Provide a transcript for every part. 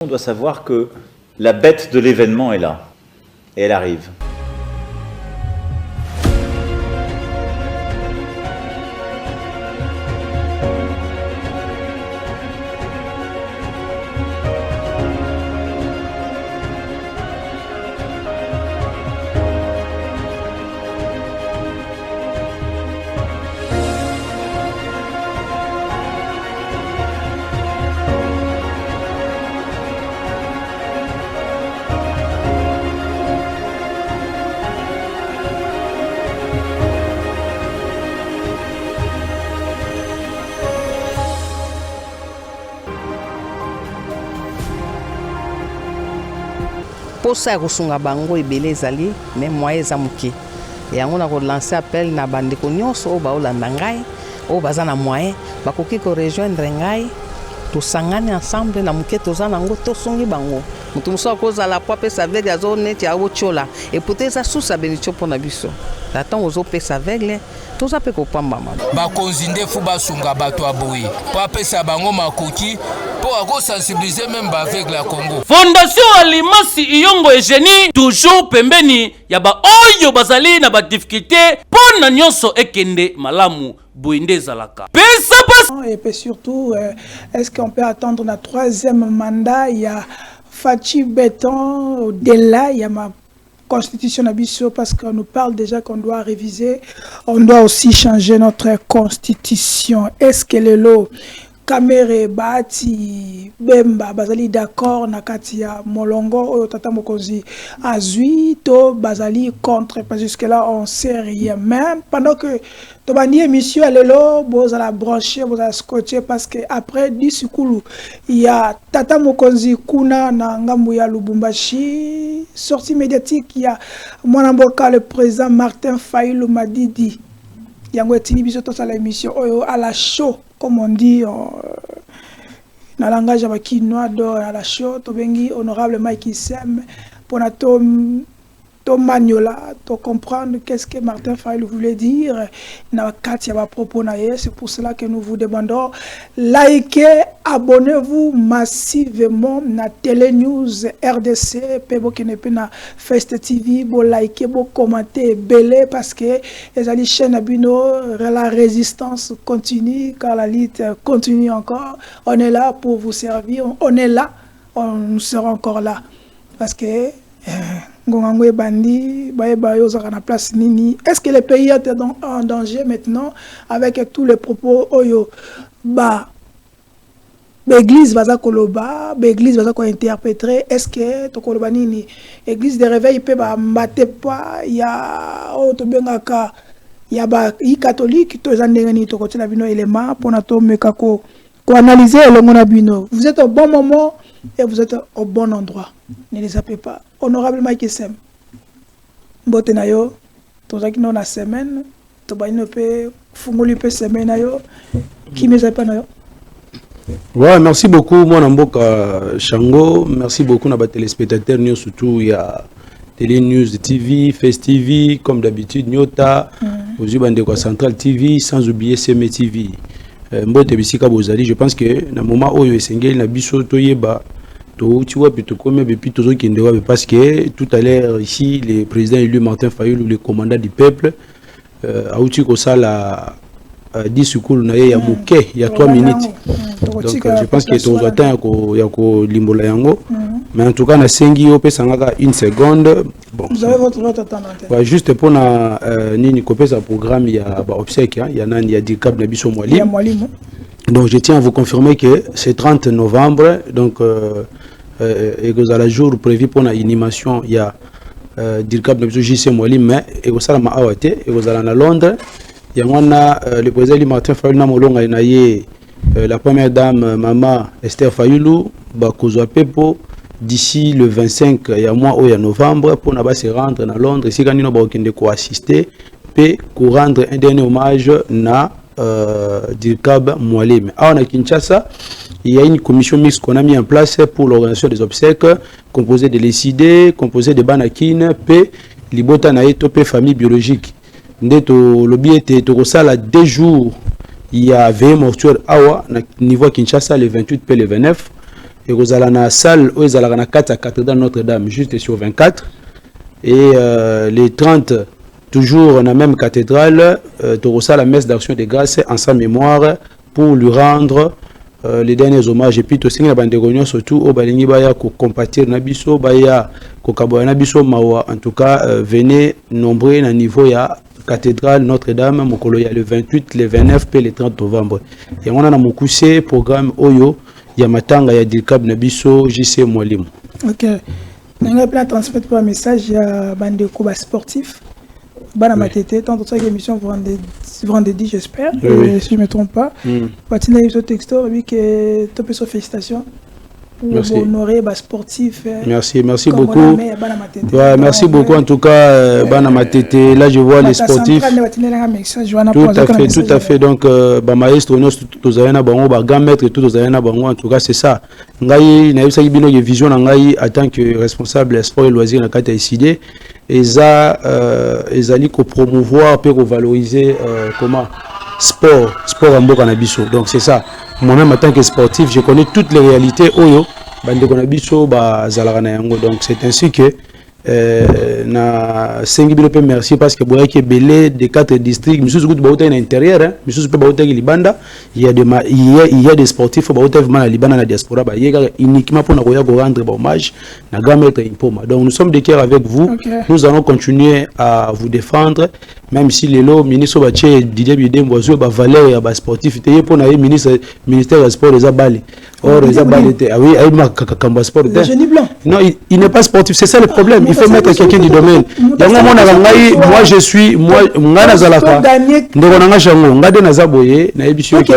On doit savoir que la bête de l'événement est là, et elle arrive. Posa kosunga bango ebele ezali mais moyen eza moke yango na ko lancer appel na bandeko nyonso oyo baolanda ngai oyo baza na moyen bakoki ko rejoindre ngai tosangani ensemble na moke toza nango tosungi bango mutu mosusu akozala po apesa aveugle azo neti aotiola epute eza susa benitio mpona biso na ntango ozopesa aveugle toza mpe kopambama bakonzi ndefu basunga bato ya boye po apesa bango makoki pour sensibiliser même avec la Congo. Fondation Alimasi Iyongo Eugénie toujours pembeni ya ba oyo bazali na ba difficulté pona nyonso ekende malamu boinde zalaka. Et puis surtout est-ce qu'on peut attendre un troisième mandat? Il y a Fachi Béton au-delà, il y a ma constitution d'Abisso parce qu'on nous parle déjà qu'on doit réviser, on doit aussi changer notre constitution. Est-ce que le lot Kamere Bati Bemba Bazali d'accord nakati ya Molongo oyo tata mokonzi azui to Bazali contre parce que jusque là on sait rien même pendant que to bandi émission lelo bozala brancher bozala scotcher parce que après disukulu il y a tata mokonzi kuna na ngambu ya Lubumbashi sortie médiatique il y a mwanamboka le président Martin Fayulu Madidi yango etini biso to sala émission oyo à la show comme on dit dans le langage quinois à la show, tobengi honorable Mike Sem pour to magnola, to comprendre qu'est-ce que Martin Fayulu voulait dire. Na kati ya propos na ye, c'est pour cela que nous vous demandons likez, abonnez-vous massivement na Télé News RDC, pebo qui n'est pas na Fest TV, bo likez, bo commenter, belé parce que les ali chaîne abino la résistance continue, car la lutte continue encore. On est là pour vous servir, on est là, on sera encore là parce que est-ce que le pays est en danger maintenant avec tous les propos oyo ba l'église va koloba, l'église va interpréter? Est-ce que to koloba nini église de réveil peut ba mbate pas ya auto bengaka ya ba catholique to zandengani to kotina bino élément pour na to meka ko analyser le mona bino. Vous êtes au bon moment et vous êtes au bon endroit. Ne les zappez pas. Honorable Mike Sem. Mbote na yo, tozaki na na semaine, to ba ino pe fungoli pe semaine na yo. Qui me zappe na yo? Ouais, merci beaucoup moi Mboka Shango, merci beaucoup na ba téléspectateurs nyo surtout il y a Télé News TV, Fest TV comme d'habitude Nyota, aux bande kwa Central TV sans oublier CM TV. Mbote bisika bozali, je pense que na moment oyo esengeli na biso toyeba tu vois plutôt comme depuis toujours qui ne parce que tout à l'heure ici le président élu Martin Fayulu le commandant du peuple a outil ko ça la 10 secours na ya moké il y a 3 minutes donc je pense que tu attends ya ko limbola yango mais en tout cas na sengi opé sangaka 1 seconde bon vous avez votre note attendante ouais, juste pour na nini ko pesa programme il y a ba obsèque il y a nani ya dikab na biso mwali donc je tiens à vous confirmer que c'est 30 novembre donc et que à la jour prévu pour la animation il y a Dirkab Nebso JC Mwali mais et que ça ma awate et que ça à Londres il y a le président Martin Fayulu na molonga na ye la première dame maman Esther Fayulu ba kozwa pepo d'ici le 25 il y a mois au novembre pour na ba se rendre na Londres ici quand nous ba okende ko assister pe ko rendre un dernier hommage na Dirkab Mwali mais à Kinshasa il y a une commission mixte qu'on a mis en place pour l'organisation des obsèques, composée de l'ECID, composée de Banakin, P, Libota Nae, Topé, famille biologique. Ndeto, l'objet était au Rosala 2 jours. Il y a 20 mortuaires Awa, niveau Kinshasa, le 28 P, le 29. et vous allez dans la salle où ils allez dans 4 à cathédrale Notre-Dame juste sur 24 et les 30 toujours dans la même cathédrale tu la messe d'action de grâce en sa mémoire pour lui rendre les derniers hommages et puis tout ça surtout au balingi baya ko compatir na biso baya ko kaboya na biso mawa en tout cas venez nombreux na niveau ya cathédrale Notre-Dame mokolo ya le 28 le 29 et le 30 novembre et on a na mokuse programme oyo ya matanga ya dilkab na biso JC Mwalimu. OK. Nanga plan transmettre pour un message ya bande ko ba sportif bana matete tant que émission vendredi j'espère si je me trompe pas patina sur texto oui que topé sur félicitations pour honorer bas sportif merci beaucoup merci beaucoup en tout cas bana matete là je vois les sportifs tout à fait donc ba maestro nous tous na bango ba grand maître tous na bango en tout cas c'est ça ngai na yebisa bino ye vision ngai en tant que responsable sport et loisirs na kata ICD ezali ko promouvoir pe ko valoriser comment sport en mboka na biso donc c'est ça moi-même en tant que sportif je connais toutes les réalités oyo bande ko na biso ba zalaka na yango donc c'est ainsi que na sengi bilo pe merci parce que boya ke belé de 4 districts monsieur soukut ba na intérieur hein monsieur pe ba ki libanda il y a des sportifs ba vraiment na libanda na diaspora ba yeka uniquement pour na koya ko rendre hommage na grand maître Impoma donc nous sommes de cœur avec vous nous allons continuer à vous défendre même si les lots ministre ba tché Didier Bidembo zo ba valeur ya ba sportif te pour na ministère des sports des abali or les abali ah oui ay ma kakamba sport non il n'est pas sportif c'est ça le problème il faut mettre quelqu'un du domaine moi je suis moi ngana zalaka ndeko nanga chango ngade na zaboye na ebisio que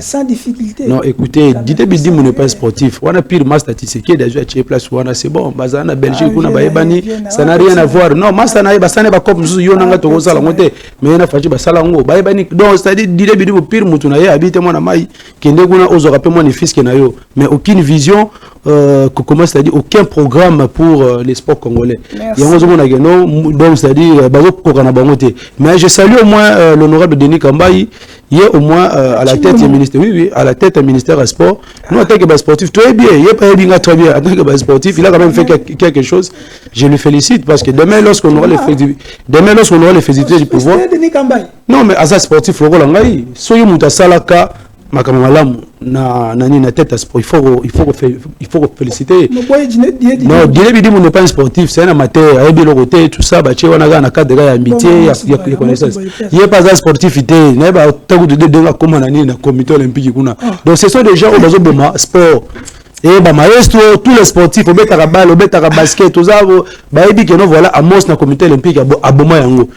sans difficulté non écoutez Didier Bidembo n'est pas sportif on a pire master statistique déjà chez place on c'est bon bazana Belgique kuna baebani ça n'a rien à voir non master na basane ba comme yo nanga to sala ngote mais na faji basala ngo baebani donc c'est-à-dire Didier Bidembo pire mutu na ye habite moi na mai kende kuna ozo rappel moi ni fils que na yo mais aucune vision comment c'est-à-dire aucun programme pour les sports congolais donc c'est-à-dire mais je salue au moins l'honorable Denis Kambayi il est au moins à la tête du ministère à la tête du ministère des sports nous en tant que sportif très bien il est pas bien très bien en tant que sportif il a quand même fait quelque chose je le félicite parce que demain lorsqu'on aura les festivités du pouvoir non mais à ça sportif le rôle ngai soyo mutasalaka makambo malamu na tête à sport il faut féliciter non Didier Bidembo n'est pas un sportif c'est un amateur avec le côté tout ça ba wana na cadre ya amitié ya connaissance il est pas un sportif ité na ba tagu de denga comme na comité olympique kuna donc ce sont des gens au besoin de sport et ba maestro tous les sportifs au betaka balle au betaka basket tout ça ba ebi que non voilà amos na comité olympique aboma yango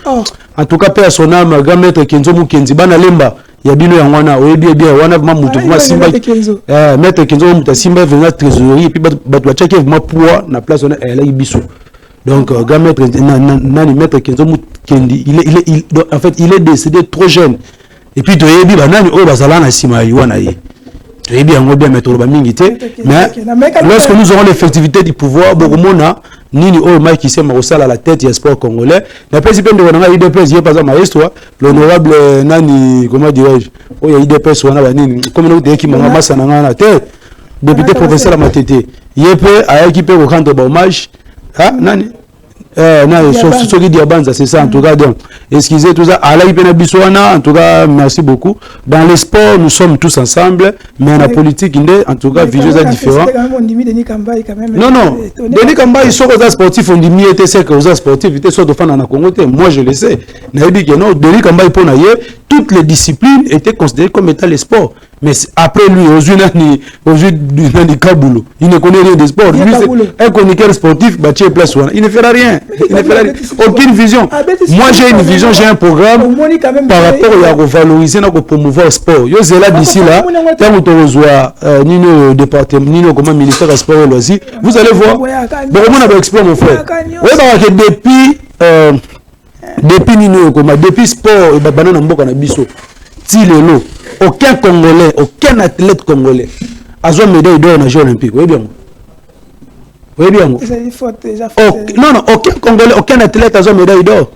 en tout cas personnellement grand maître Kenzo Mukenzi bana lemba ya bino ya wana oyebi bien wana vraiment mutu vraiment simba maître Kenzo mutu simba venir trésorerie et puis batu bachaki vraiment poids na place on elle biso donc grand maître nani maître Kenzo Mukendi il en fait il est décédé trop jeune et puis toyebi banani o bazala na sima yiwana ye toyebi yango bien maître ba mingi te mais lorsque nous aurons l'effectivité du pouvoir bokomona nini o Mike Sema osala la tête du sport congolais la président de wana IDPS il pas un maestro l'honorable nani comment dirais-je o ya IDPS wana ba nini comme nous de qui mama masa na ngana te député professeur Matete yepe a équipé au rendre hommage nani non sur qui dit banza c'est ça en tout cas donc excusez tout ça ala ipena biswana en tout cas merci beaucoup dans les sports nous sommes tous ensemble mais la politique en tout cas vision est différent non Denis Kambayi sont aux sportifs on dit mieux c'est que aux sportifs ils sont de fan en Congo moi je le sais na dit que non Denis Kambayi pour na toutes les disciplines étaient considérées comme étant les sports mais après lui aux Kaboulou il ne connaît rien de sport lui c'est un chroniqueur sportif bâti place il ne fera rien aucune vision moi j'ai une vision j'ai un programme par rapport à valoriser à promouvoir le sport yo c'est là d'ici là tant que reçoit nino département nino comment ministère des sports et loisirs vous allez voir bon on a expliqué mon frère oui parce que depuis nino comme depuis sport et banana mboka na biso ti lelo aucun Congolais aucun athlète congolais a joué médaille d'or aux Jeux olympiques oui bien non aucun Congolais aucun athlète a joué médaille d'or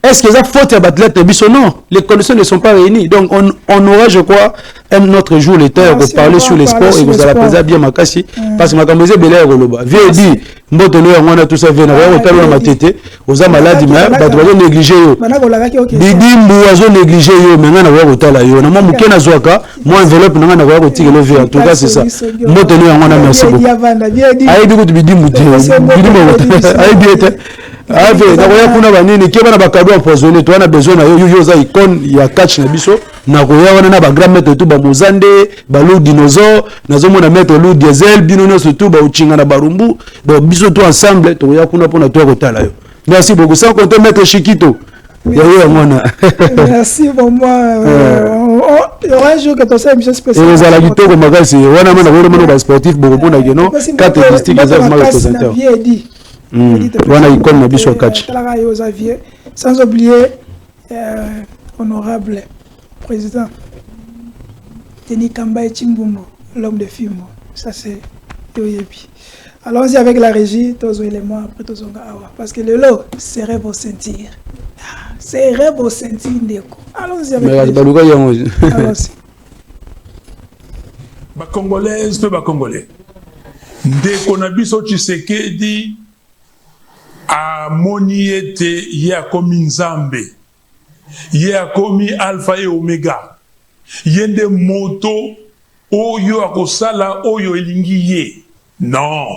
Est-ce que ça faute à battre biso? Non, les conditions ne sont pas réunies. Donc on aura, je crois, un autre jour le temps pour parler sur les sports et vous allez présenter bien Makassi parce que Makamboze Belé Roloba. Vieux dit, Mbotono on a tout ça vient avoir autant de ma tête. Aux malades mais bah doit négliger yo. Didi mouazo négliger yo mais on a voir autant là yo. Na moi mukena zoaka, moi enveloppe na na voir otiki le vie. En tout cas c'est ça. Mbotono on a merci beaucoup. Aïe bigo tu bidi muté. Bidi mo. Aïe biete. Ah ve na koya kuna banini keba na bakado empoisonné toi na besoin na yo za icône ya catch na biso na koya wana na ba grand maître tout ba mozande ba loup dinosaure nazo mona maître loup diesel bino no surtout ba uchinga na barumbu ba biso tout ensemble to ya kuna pona to kotala yo. Merci beaucoup sans compter maître Chikito. Merci pour moi. Il y aura un jour que tu sais une spéciale. Et les alagito comme magasi wana mona vraiment ba sportif beaucoup pour na geno quatre districts exactement représentants. Wana icône na biso catch. Sans oublier honorable président Denis Kamba et Chimbumbo, l'homme de film. Ça c'est Yoyebi. Allons-y avec la régie, tous les éléments après tous parce que le lot serait vos sentir. Serait vos sentir ndeko. Allons-y avec la régie. Allons-y. Ba Congolais, ba Congolais. Ndeko na biso Tshisekedi a moni ete ye akomi nzambe, ye akomi alpha et omega, yende moto oyo akosala oyo elingi ye. Non,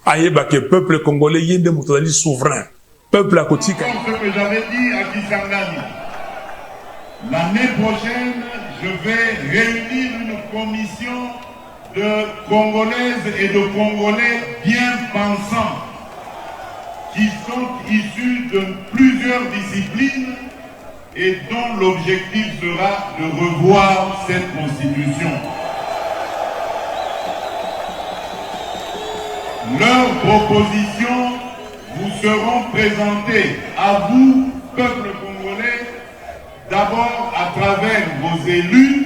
ayeba que peuple congolais yende moto ali souverain, peuple akotika. Ce que j'avais dit à Kisangani, l'année prochaine, je vais réunir une commission de Congolaises et de Congolais bien pensants, qui sont issus de plusieurs disciplines et dont l'objectif sera de revoir cette constitution. Leurs propositions vous seront présentées à vous, peuple congolais, d'abord à travers vos élus,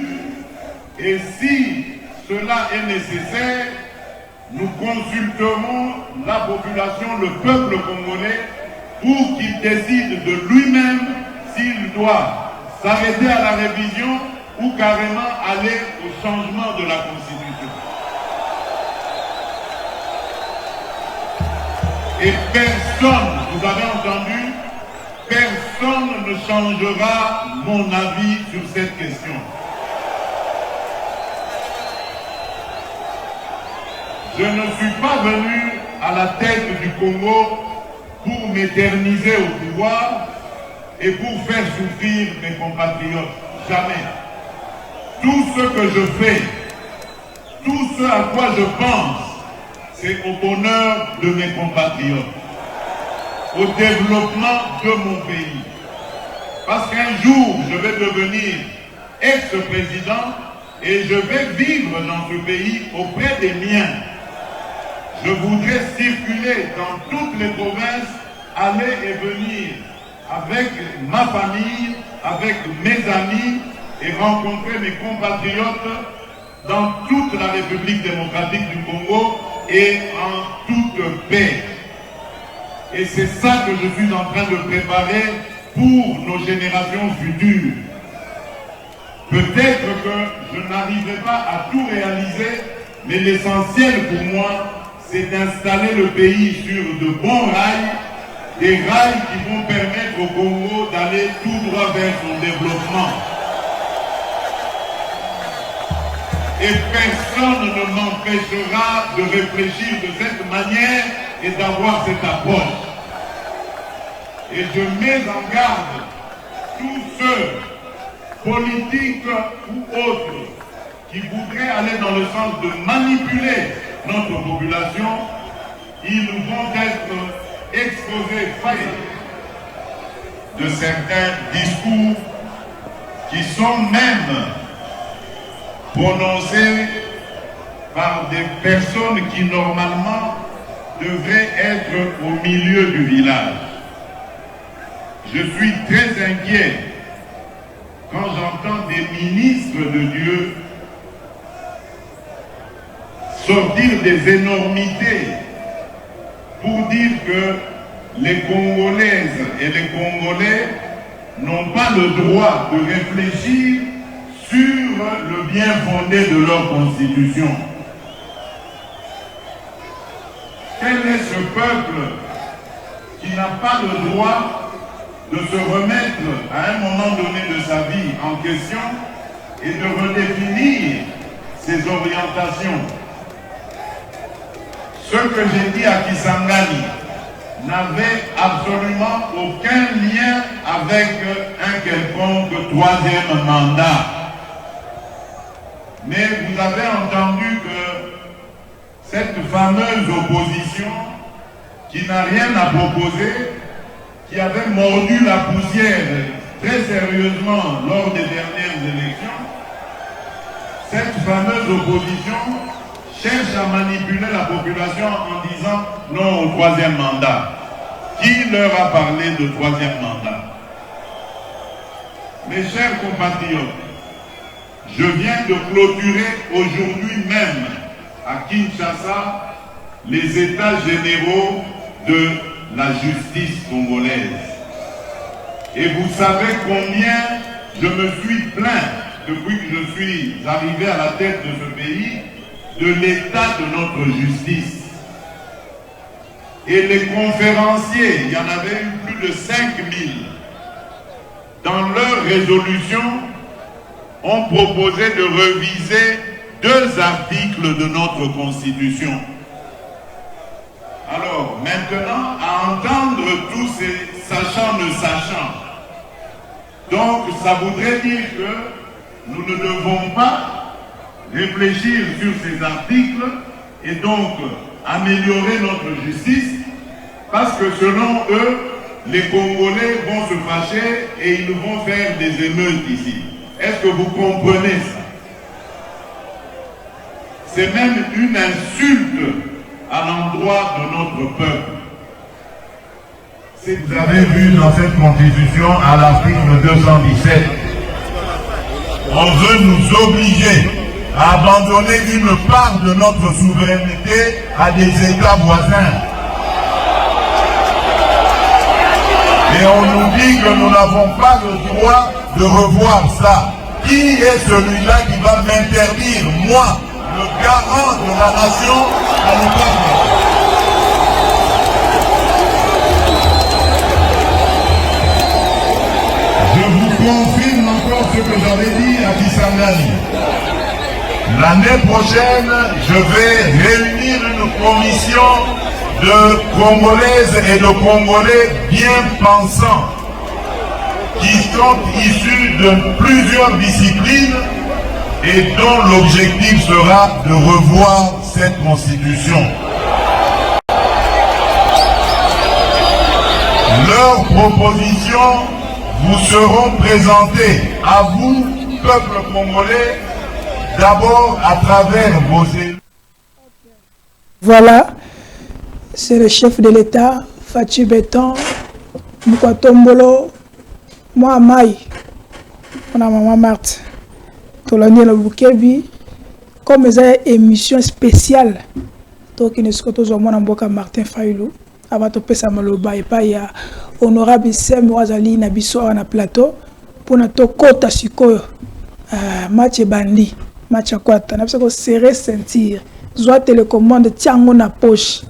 et si cela est nécessaire, nous consulterons la population, le peuple congolais, pour qu'il décide de lui-même s'il doit s'arrêter à la révision ou carrément aller au changement de la Constitution. Et personne, vous avez entendu, personne ne changera mon avis sur cette question. Je ne suis pas venu à la tête du Congo pour m'éterniser au pouvoir et pour faire souffrir mes compatriotes. Jamais. Tout ce que je fais, tout ce à quoi je pense, c'est au bonheur de mes compatriotes, au développement de mon pays. Parce qu'un jour, je vais devenir ex-président et je vais vivre dans ce pays auprès des miens. Je voudrais circuler dans toutes les provinces, aller et venir avec ma famille, avec mes amis et rencontrer mes compatriotes dans toute la République démocratique du Congo et en toute paix. Et c'est ça que je suis en train de préparer pour nos générations futures. Peut-être que je n'arriverai pas à tout réaliser, mais l'essentiel pour moi, c'est d'installer le pays sur de bons rails, des rails qui vont permettre au Congo d'aller tout droit vers son développement. Et personne ne m'empêchera de réfléchir de cette manière et d'avoir cette approche. Et je mets en garde tous ceux, politiques ou autres, qui voudraient aller dans le sens de manipuler notre population. Ils vont être exposés de certains discours qui sont même prononcés par des personnes qui normalement devraient être au milieu du village. Je suis très inquiet quand j'entends des ministres de Dieu sortir des énormités pour dire que les Congolaises et les Congolais n'ont pas le droit de réfléchir sur le bien fondé de leur constitution. Quel est ce peuple qui n'a pas le droit de se remettre à un moment donné de sa vie en question et de redéfinir ses orientations? Ce que j'ai dit à Kisangani n'avait absolument aucun lien avec un quelconque troisième mandat. Mais vous avez entendu que cette fameuse opposition qui n'a rien à proposer, qui avait mordu la poussière très sérieusement lors des dernières élections, cette fameuse opposition cherche à manipuler la population en disant non au troisième mandat. Qui leur a parlé de troisième mandat? Mes chers compatriotes, je viens de clôturer aujourd'hui même à Kinshasa les états généraux de la justice congolaise. Et vous savez combien je me suis plaint depuis que je suis arrivé à la tête de ce pays de l'état de notre justice. Et les conférenciers, il y en avait eu plus de 5000, dans leur résolution, ont proposé de réviser 2 articles de notre Constitution. Alors, maintenant, à entendre tous ces sachants ne sachant, donc ça voudrait dire que nous ne devons pas réfléchir sur ces articles et donc améliorer notre justice, parce que selon eux, les Congolais vont se fâcher et ils vont faire des émeutes ici. Est-ce que vous comprenez ça? C'est même une insulte à l'endroit de notre peuple. Si vous avez vu dans cette constitution, à l'article 217, on veut nous obliger à abandonner une part de notre souveraineté à des États voisins. Et on nous dit que nous n'avons pas le droit de revoir ça. Qui est celui-là qui va m'interdire, moi, le garant de la nation, à ne pas faire? Je vous confirme encore ce que j'avais dit à Kisangani. L'année prochaine, je vais réunir une commission de Congolaises et de Congolais bien pensants qui sont issus de plusieurs disciplines et dont l'objectif sera de revoir cette constitution. Leurs propositions vous seront présentées à vous, peuple congolais, d'abord à travers vos élus. Voilà, c'est le chef de l'État, Fachi Beton, Moukwatombolo, moi Maï, on a maman Marthe, Tolani le Boukebi, comme ils ont une émission spéciale, donc il est tous au monde en Martin Fayoulou, avant de passer à Maloba et pas il y a honorable Sem Wazali Nabiso en plateau pour notre côte à Sikoyo, match bandi, match à quoi, on a besoin de serrer sentir, soit télécommande tiango na poche,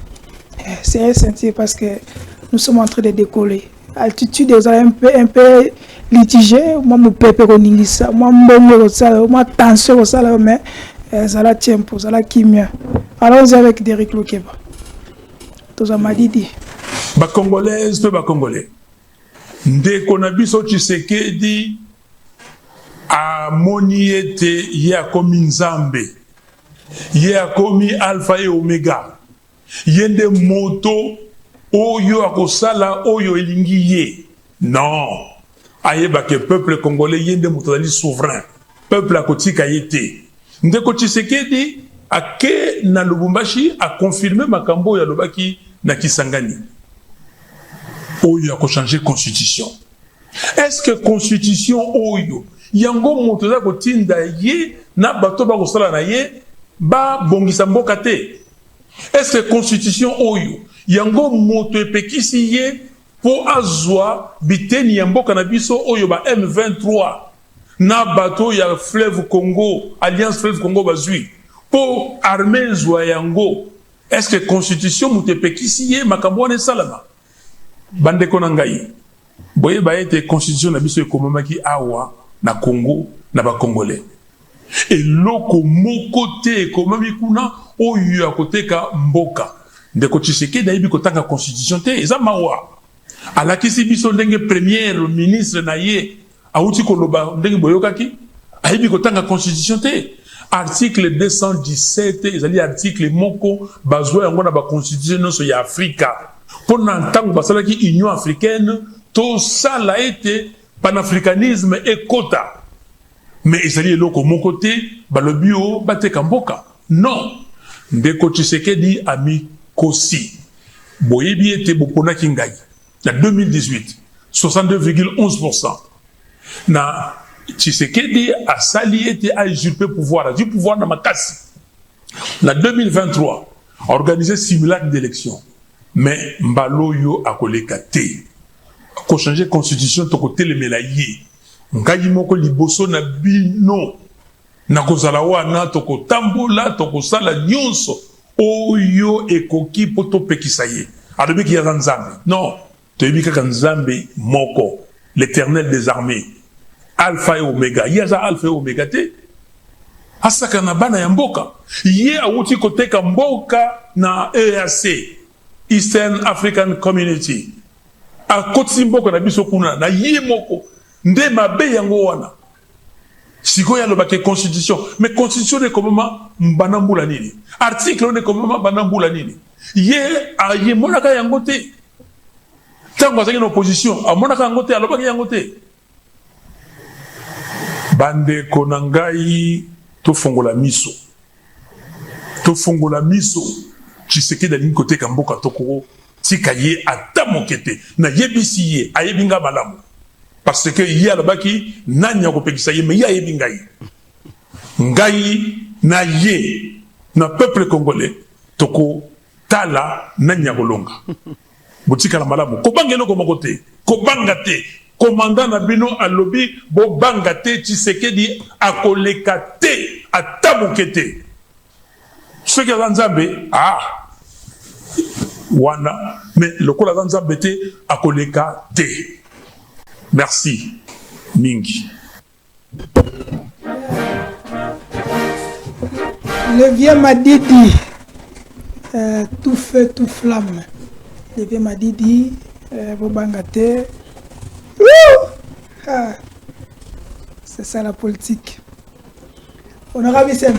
serrer sentir parce que nous sommes en train de décoller. Altitude est un peu litigée, moi mon pépé ça, moi mon ça, moi tension ça mais ça la tient pour ça la kimia. Allons avec Derek Lokeba. Tous à Madidi. Ba congolaise pe ba congolais. Ndeko na biso Tshisekedi a moni ete ya komi nzambe. Ya komi alpha et omega. Yende moto oyo akosala oyo elingi ye. Non. Ayeba ke peuple congolais yende moto ali souverain. Peuple akotika yete. Ndeko Tshisekedi ake na Lubumbashi a confirmé makambo ya lobaki na Kisangani. Oyo a changer constitution. Est-ce que constitution oyo yango moto za kotinda ye na bato ba kosala na ye ba bongisa mboka te? Est-ce que constitution oyo yango moto epekisi ye pour azwa biteni ya mboka na biso oyo ba M23 na bateau ya fleuve Congo, Alliance fleuve Congo bazui pour armée zwa yango. Est-ce que constitution mutepekisi ye makambo wana salama bande konangai boye ba ete constitution na biso ekomamaki awa na Congo na ba congolais et loko moko te ekomami kuna oyo ya koteka mboka ndeko Tshisekedi na yibi kotanga constitution te eza mawa alakisi biso ndenge premier ministre na ye auti koloba ndenge boyokaki ayibi kotanga constitution te. Article 217 ezali article moko bazwa yango na ba constitution nyonso ya Afrika pona ntango basalaki Union africaine to sala ete panafricanisme ekota mais ezali eloko moko te balobi o bateka mboka non ndeko Tshisekedi ami kosi boyebi ete boponaki ngai na 2018 62,11% na Tshisekedi a sali ete a usurpé pouvoir, du pouvoir na makasi. Na 2023, a organisé simulacre d'élection. Mais Mbaloyo a koleka te. Ko changer constitution to ko telemela ye. Ngai moko liboso na bino. Na kozala wana to ko tambola to ko sala nyonso oyo ekoki poto pekisa ye. Alobi ki ya nzambe. Non, to yebika nzambe moko, l'Éternel des armées. Alpha et Omega. Yaza Alpha et Omega te. Asaka na bana ya mboka. Ye awuti koteka mboka na EAC, Eastern African Community. A koti mboka na biso kuna na ye moko. Nde mabe yango wana. Siko ya lobake constitution. Mais constitution ne komama mbana mbula nini. Article ne komama mbana mbula nini. Ye monaka yango te. Tango azaki na opposition. A monaka yango te. A lobake yango te. Bande konangai to fongola miso. To fongola miso. Tshisekedi alingi koteka mboka toko tika ye ata mokete na yebisi ye ayebinga malamu. Parce que ye alobaki nani akopekisa ye mais ye ayebinga ye. Ngai na ye na peuple congolais toko tala nani akolonga. Botika la malamu. Kobangelo komokote. Kobanga te. Commandant Nabino alobi bo bangate Tshisekedi akoleka te atabukete. Ce qui est Nzambe wana mais le kola Nzambe te akoleka te. Merci mingi. Le vieux Madidi tout feu tout flamme. Le vieux Madidi bo bangate. Ah, c'est ça la politique. Honorable Sem.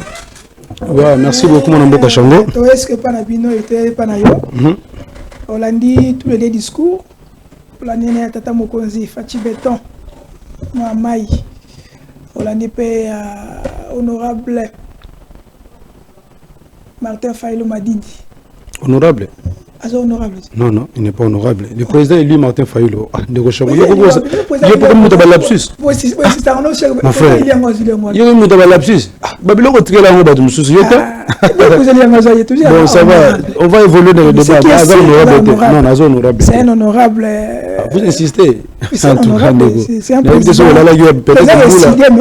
Ouais, merci beaucoup mon Mboka Chango. Est-ce que Panabino était Panayo? On a dit tous les deux discours. On a dit Tata Mokonzi, Fachi Béton, Mohamed. On a dit honorable Martin Fayulu Madidi. Honorable? Honorable. Non, non, il n'est pas honorable. Le président est lui, Martin Fayulu. De Gauchambo. Il y a beaucoup de lapsus. Mon frère. Il y a beaucoup de lapsus. Babylon est très là, on va te mousser. Bon, ça va. On va évoluer dans le débat. Non, honorable. C'est un honorable. Vous insistez. C'est un honorable. C'est un président.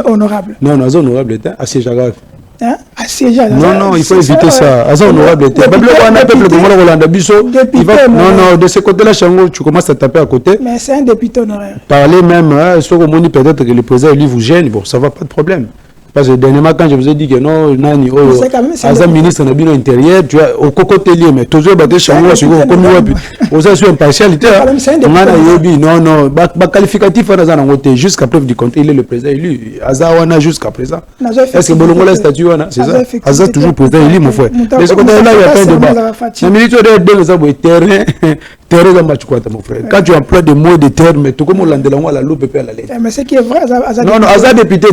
Honorable. Non, non, honorable. Assez grave. Non, non, il faut éviter ça. Honorable. Non, non, de ce côté-là, Chango, tu commences à taper à côté. Mais c'est un député honoraire. Parler même, soit au monde peut-être que le président lui vous gêne, bon, ça va pas de problème. Parce que dernièrement, quand je vous ai dit que non, Nani, Azam ministre n'a bien intérieur, tu vois, au côté lié, mais toujours battre Chango, comme vous avez sur impartialité. Non, non, qualificatif, jusqu'à preuve du contraire, il est le président élu. Azawana jusqu'à présent. Est-ce que Bolongola statut, c'est ça? Azaz toujours président élu, mon frère. Mais ce côté-là, il n'y a pas de débat. La militaire est bien, terrain. Terrain match quoi mon frère. Quand tu emploies des mots de terme, tout comme on l'a dit à la loupe et à la lettre. Mais ce qui est vrai, non, non, Azad député,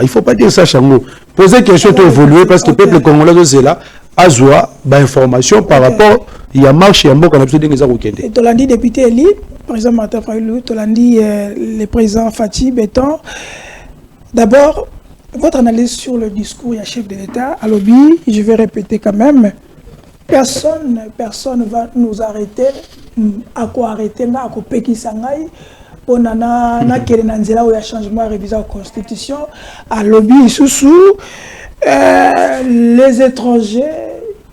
il faut pas dire ça, Chango. Poser question pour évoluer parce que le peuple congolais c'est là. Azwa, information par rapport, il y a marche, il y a mot qu'on a besoin de nous avoir. Tolandi député élu, président Martin Fayulu, Tolandi le président Fachi Béton. D'abord, votre analyse sur le discours du chef de l'État à l'OBI, je vais répéter quand même. Personne ne va nous arrêter à quoi arrêter, à quoi péki sangai. On a quel nanzela où il y a changement révisé la constitution. À lobby sous les étrangers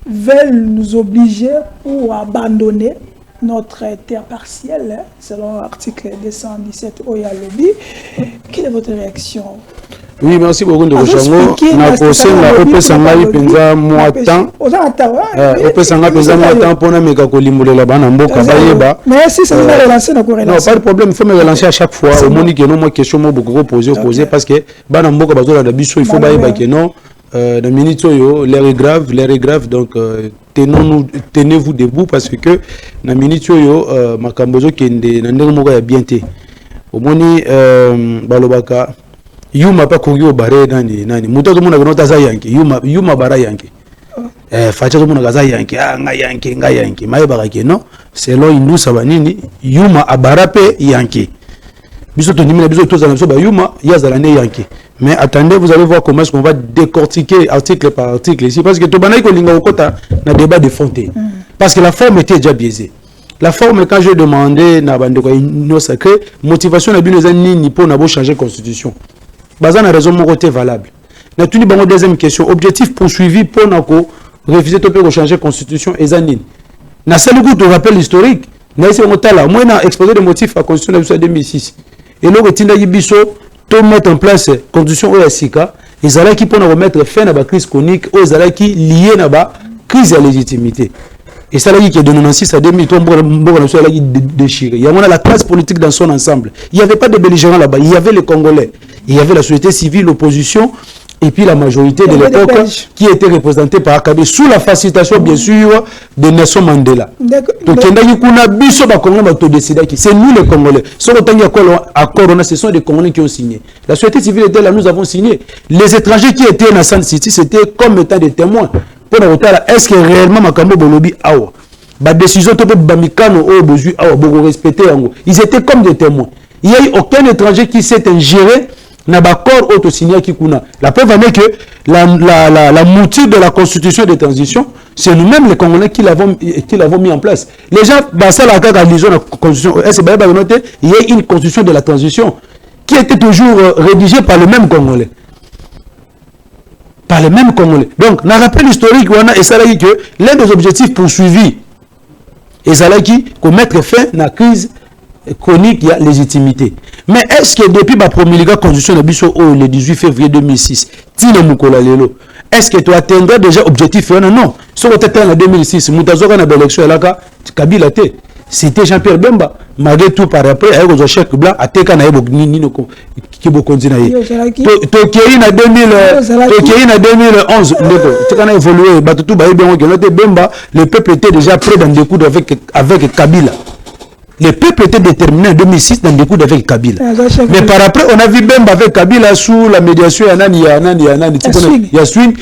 veulent nous obliger pour abandonner notre terre partielle, selon l'article 217 Oya Lobby. Quelle est votre réaction? Oui, merci beaucoup de Rochango. Na posenga opesanga penza moatan. Opesanga penza moatan pour na meka kolimulela bana mboka bayeba. Mais si ça va relancer na corrélation. Non, pas de problème, il faut me relancer à chaque fois. Au moni que non moi question mo beaucoup poser parce que bana mboka bazola na biso il faut bayeba que non na minute yo l'air est grave donc tenez-vous debout parce que na minute yo makambozo kende na ndenge moko ya bien té. Au moni balobaka Yuma pas kongyo bare nani muto to muna gonota za yanki yuma bara yanki facha to muna gaza yanki nga yanki mai barake non selon nous sabanini yuma abarape yanki biso to nimina biso to za biso ba yuma yazala ne yanki mais attendez vous allez voir comment est-ce qu'on va décortiquer article par article ici parce que to banai ko linga okota na débat de fonté parce que la forme était déjà biaisée. La forme, quand j'ai demandé na bande ko no sacré motivation na bino za nini pour na bo changer constitution. Bazan a raison, mon côté valable. Nous avons une deuxième question. Objectif poursuivi pour nous refuser de changer la constitution et Zanine. Nous avons le goût de rappel historique. Nous avons exposé des motifs à la constitution de 2006. Et nous avons mettre en place la constitution OSIK. Ils allaient qui pour remettre fin à la crise chronique, ils allaient qui liée à la crise de légitimité. Et ça qui est de 96 à 2003, déchiré. Il y a la classe politique dans son ensemble. Il n'y avait pas de belligérants là-bas. Il y avait les Congolais. Il y avait la société civile, l'opposition, et puis la majorité de l'époque qui était représentée par Akabe, sous la facilitation, bien sûr, de Nelson Mandela. C'est nous les Congolais. Ce sont des Congolais qui ont signé. La société civile était là, nous avons signé. Les étrangers qui étaient dans San City, c'était comme étant des témoins. Est-ce que réellement Makambo Bolobi Awa, la décision de Bamikano ou Bozu Awa, Bogo respecté, ils étaient comme des témoins. Il n'y a eu aucun étranger qui s'est ingéré dans l'accord auto-signé Kikuna. La preuve est que la mouture de la constitution de transition, c'est nous-mêmes les Congolais qui l'avons mis en place. Les gens, la constitution, il y a une constitution de la transition qui était toujours rédigée par le même Congolais. Par les mêmes Congolais. Donc, dans le rappel historique, et ça que l'un des objectifs poursuivis, et ça qu'on mette fin à la crise chronique, il y a légitimité. Mais est-ce que depuis la promulgation de la constitution de Bisso le 18 février 2006, est-ce que tu atteindras déjà objectif? Non. Si tu étais en 2006, Moutazoka na l'élection Kabila té. C'était Jean-Pierre Bemba. Malgré tout, par après, il y a un chèque blanc à Teka na qui est continué. Tokei na 2011, tu as évolué. Bemba, le peuple était déjà prêt dans des coups avec Kabila. Le peuple était déterminé en 2006 dans des coups avec Kabila. Mais par après, on a vu Bemba avec Kabila sous la médiation Yaswin,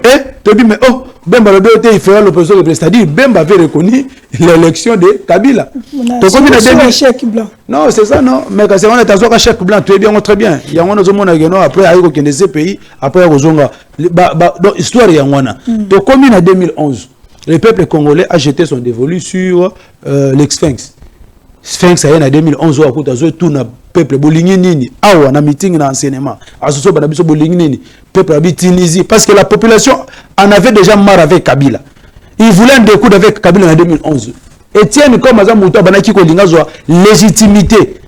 et tu dis, mais oh, Bemba le BOT, il fera l'opposition de président. C'est-à-dire, Bemba avait reconnu l'élection de Kabila. Non, c'est ça, non. Mais quand on est à chèque blanc, très bien. Il y a un autre après, il y a des pays, après, il y a l'histoire, il y a un donc, comme en 2011, le peuple congolais a jeté son dévolu sur l'ex-Sphinx. Sphinx a en 2011 tout le peuple bolingi nini awa na meeting na enseignement asoso bana biso bolingi nini peuple abi Tunisie parce que la population en avait déjà marre avec Kabila. Il voulait un découp avec Kabila en 2011. Etienne comme Azam Mouta banaki ko linga zo légitimité.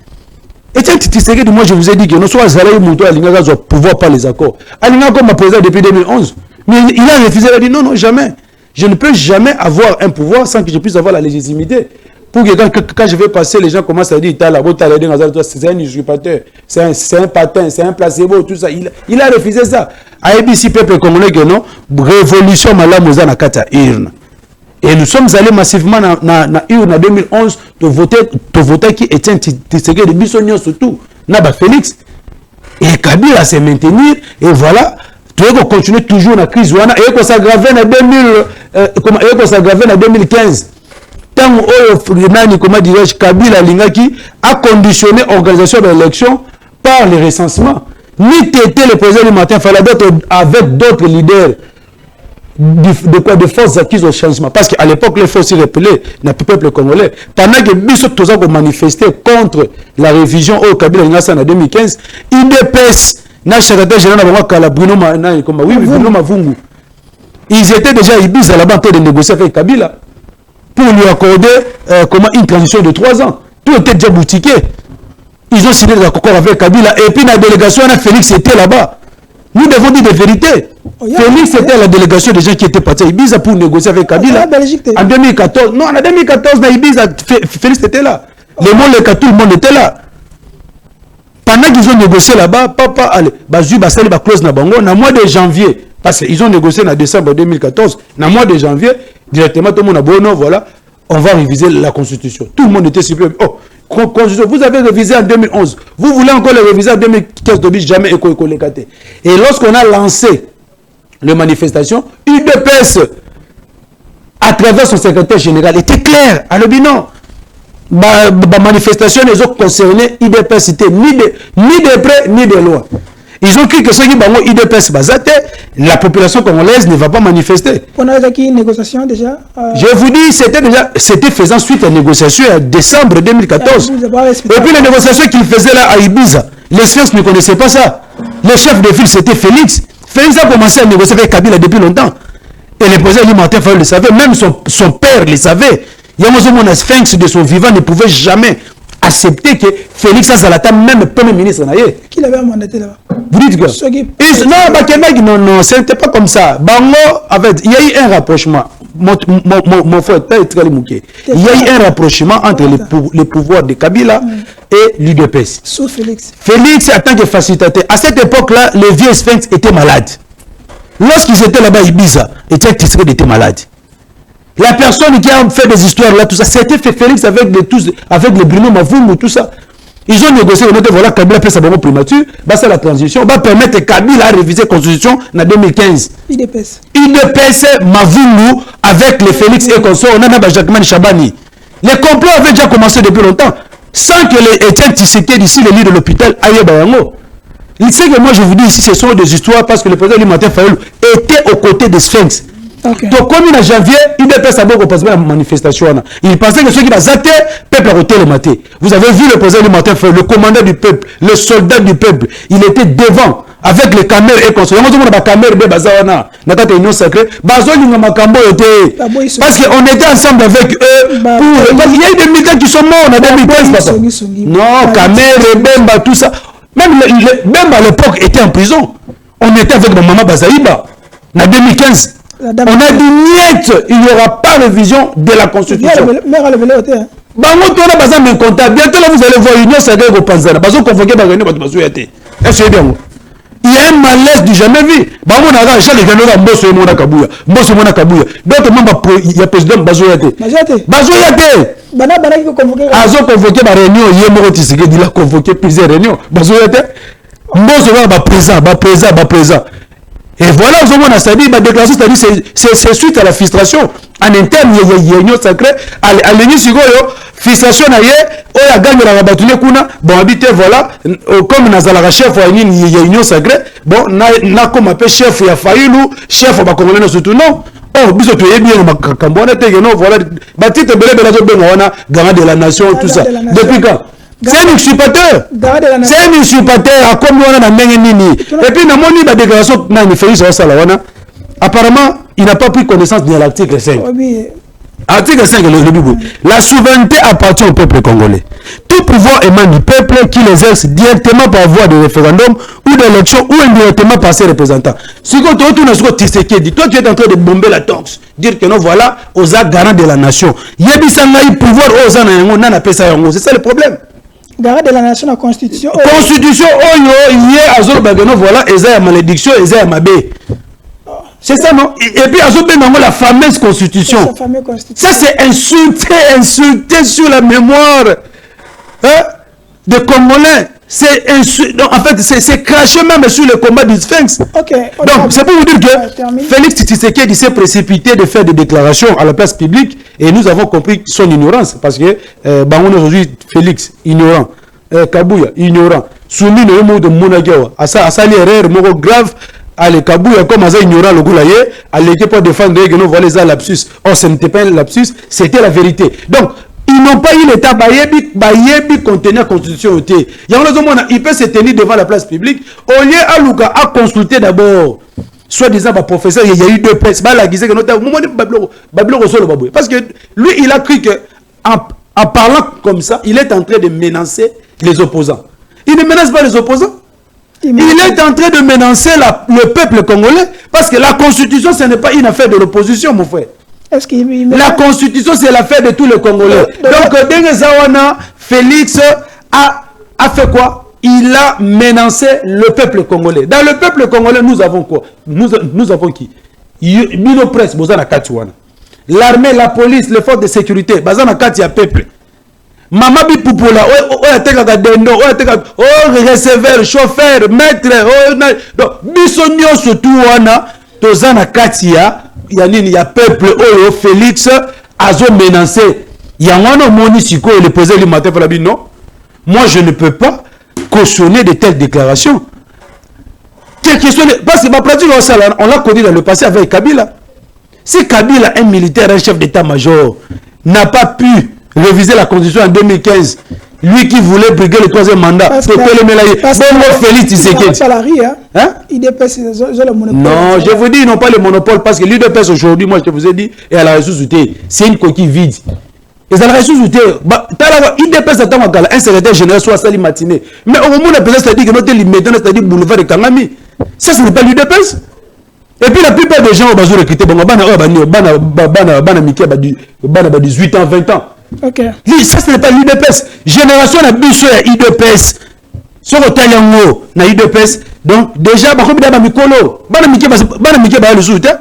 Etienne Tshisekedi, moi je vous ai dit que non soit Zalaï Mouta linga zo pouvoir par les accords. Alinga comme président depuis 2011. Mais il a refusé, il a dit non jamais. Je ne peux jamais avoir un pouvoir sans que je puisse avoir la légitimité. Pour que quand je vais passer, les gens commencent à dire c'est un usurpateur, c'est un patin, c'est un placebo, tout ça. Il a refusé ça. ABC peuple congolais que non, révolution malamosa na kata urne. Et nous sommes allés massivement na urne en 2011 de voter qui était Tshisekedi de Bissonio surtout, Naba Félix. Et Kabila s'est maintenir et voilà. Tu veux continuer toujours la crise et qu'on s'aggrave en 2015. Tant que Kabila Lingaki a conditionné l'organisation de l'élection par les recensements. Ni t'étais le président du matin, il fallait d'autres avec d'autres leaders. de quoi? De forces acquises au changement. Parce qu'à l'époque, les forces repelées n'a pas peuple congolais. Pendant que Bissot Toza a manifesté contre la révision au Kabila en 2015, IDPS, n'a secrétaire général Bruno Mavungu. Ils étaient déjà à Ibiza là-bas en train de négocier avec Kabila pour lui accorder une transition de 3 ans. Tout était déjà boutiqué. Ils ont signé l'accord avec Kabila. Et puis la délégation, Félix était là-bas. Nous devons dire des vérités. Félix était la délégation des gens qui étaient partis à Ibiza pour négocier avec Kabila. En 2014. Non, en 2014, à Ibiza, Félix était là. Les mots, tout le monde était là. Pendant qu'ils ont négocié là-bas, papa, allez, Bazu, Basali, Close Nabango, dans le mois de janvier, parce qu'ils ont négocié en décembre 2014, dans le mois de janvier, directement, tout le monde a dit, non, voilà, on va réviser la Constitution. Tout le monde était surpris. Oh, Constitution, vous avez révisé en 2011. Vous voulez encore le réviser en 2015, jamais éco-écolécaté. Et lorsqu'on a lancé les manifestations, UDPS, à travers son secrétaire général, était clair. À l'obinon, la manifestation, les autres concernés, UDPS, c'était ni de près, ni de loin. Ils ont cru que ceux qui ont IDPS basate, la population congolaise ne va pas manifester. On a eu une négociation déjà. Je vous dis, c'était faisant suite à la négociation en décembre 2014. Et puis les négociations qu'il faisait là à Ibiza, les Sphinx ne connaissaient pas ça. Le chef de file, c'était Félix. Félix a commencé à négocier avec Kabila depuis longtemps. Et le président alimentaire le savait, même son père le savait. Yamazomona Sphinx de son vivant ne pouvait jamais accepter que Félix Azalata, même premier ministre, qui l'avait mandaté là-bas. Vous dites quoi? Non, non, ce n'était pas comme ça. Bango, il y a eu un rapprochement. Mon frère, il y a eu un rapprochement entre les pouvoirs de Kabila et l'UDPS. Sous Félix. Félix, en tant que facilitateur, à cette époque-là, les vieux Sphinx étaient malades. Lorsqu'ils étaient là-bas à Ibiza, Tshisekedi était malade. La personne qui a fait des histoires là, tout ça, c'était Félix avec le Bruno Mavungu, tout ça. Ils ont négocié, voilà, Kabila fait sa bonne primature, c'est la transition, va permettre Kabila à réviser la constitution en 2015. IDPS, Mavungu, avec les Félix et consorts, on a Jacquemin Chabani. Les complots avaient déjà commencé depuis longtemps, sans que les Etienne Tshisekedi, ici, le lit de l'hôpital, aille Bayango. Il sait que moi je vous dis ici, ce sont des histoires parce que le président alimentaire Fayoulou était aux côtés des Sphinx. Okay. Donc, comme en janvier, il dépasse à beaucoup de la manifestation. Il pensait que ceux qui vont zater, le peuple a roté le matin. Vous avez vu le président alimentaire Fayoulou, le commandant du peuple, le soldat du peuple. Il était devant, avec les caméras et consorts. Il y a des caméras de Bazawana, dans la union sacrée. Parce qu'on était ensemble avec eux. Il y a eu des militaires qui sont morts en 2015. Non, caméras, Bemba, tout ça. Même Bemba à l'époque était en prison. On était avec maman Bazaïba en 2015. On a dit niet, il n'y aura pas de révision de la Constitution. Bientôt là vous allez voir Union Sacrée au Panzana. Il y a un malaise du jamais vu. D'autres membres, il y a président Bazoyate. Azo convoqué la réunion, il a convoqué plusieurs réunions. Bazoyate. Présent. Et voilà, on a salué ma déclaration, c'est suite à la frustration. En interne, il y a une union sacrée. À l'union frustration, il y a gagné la rabatouille. Bon, habité, voilà, comme Nazala chef, il y a une union sacrée. Bon, n'a comme appelé chef, il y a Fayoulou, chef, on va comprendre surtout non. Oh, bisous, tu es bien, voilà, Batite Garant de la nation, tout ça. Depuis quand? C'est un usurpateur. C'est un usurpateur. Comme on a nini. Et puis, dans la déclaration, apparemment, il n'a pas pris connaissance de l'article 5. Article 5, la souveraineté appartient au peuple congolais. Tout pouvoir émane du peuple qui l'exerce directement par voie de référendum ou d'élection ou indirectement par ses représentants. Si tu es toi, tu es en train de bomber la tox, dire que non, voilà, aux garants de la nation. Il y a des pouvoir aux c'est ça le problème. Garant de la nation, la constitution. Constitution, il y a Azor Bagano, voilà, et ça, malédiction, et ça, Mabé. C'est ça, non? Et puis, Azor Bagano, la fameuse constitution. Ça, c'est insulter sur la mémoire des Congolais. En fait, c'est cracher même sur le combat du Sphinx. Donc, c'est pour vous dire que Félix Tshisekedi s'est précipité de faire des déclarations à la place publique et nous avons compris son ignorance parce que, on aujourd'hui, Félix, ignorant, Kabouya, ignorant, soumis le mot de Monagawa, à ça, l'erreur grave, allez Kabouya comme ça ignorant le goulaye allez pas défendre que nous voilà les lapsus. Oh ce n'était pas un lapsus, c'était la vérité. Donc ils n'ont pas eu l'état bayebi contenir constitution il y a il peut se tenir devant la place publique au lieu à Luka à consulter d'abord soit disant professeur il y a eu deux presses la guise que notre moment parce que lui il a cru que en parlant comme ça il est en train de menacer les opposants. Il ne menace pas les opposants. Il est en train de menacer le peuple congolais parce que la constitution ce n'est pas une affaire de l'opposition mon frère. La constitution c'est l'affaire de tous les Congolais. Donc Dengezawana Félix a fait quoi? Il a menacé le peuple congolais. Dans le peuple congolais nous avons quoi? Nous avons qui? Mino presse bozana katiwana. L'armée, la police, les forces de sécurité bazana katia peuple. Mama bi poupola receveur, chauffeur, maître donc bisonio surtout wana tozana katia ya peuple oyo Félix azo menacé yangono moni siko le poser le matin pour la non moi je ne peux pas cautionner de telles déclarations. Parce que ma pratique on l'a connu dans le passé avec Kabila. Si Kabila, un militaire, un chef d'état-major, n'a pas pu réviser la constitution en 2015, lui qui voulait briguer le troisième mandat, Félix Tshisekedi. Non, je vous dis, ils n'ont pas le monopole parce que l'UDPS aujourd'hui, moi je vous ai dit, et à la ressource, c'est une coquille vide. Et ça la ressource, l'UDPS un secrétaire général soit sali matinée. Mais au moment où la présidence dit que notre limite, c'est-à-dire boulevard de Kangami, ça ce n'est pas l'UDPS. Et puis la plupart des gens ont besoin de recruter, bana 18 ans, 20 ans. Okay. Ça ce n'est pas l'UDPS. Génération n'a biche à l'UDPS. Sur le Talango, na l'UDPS. Donc déjà, bah comme il y a Mikolo, bana Miké ba le soutien.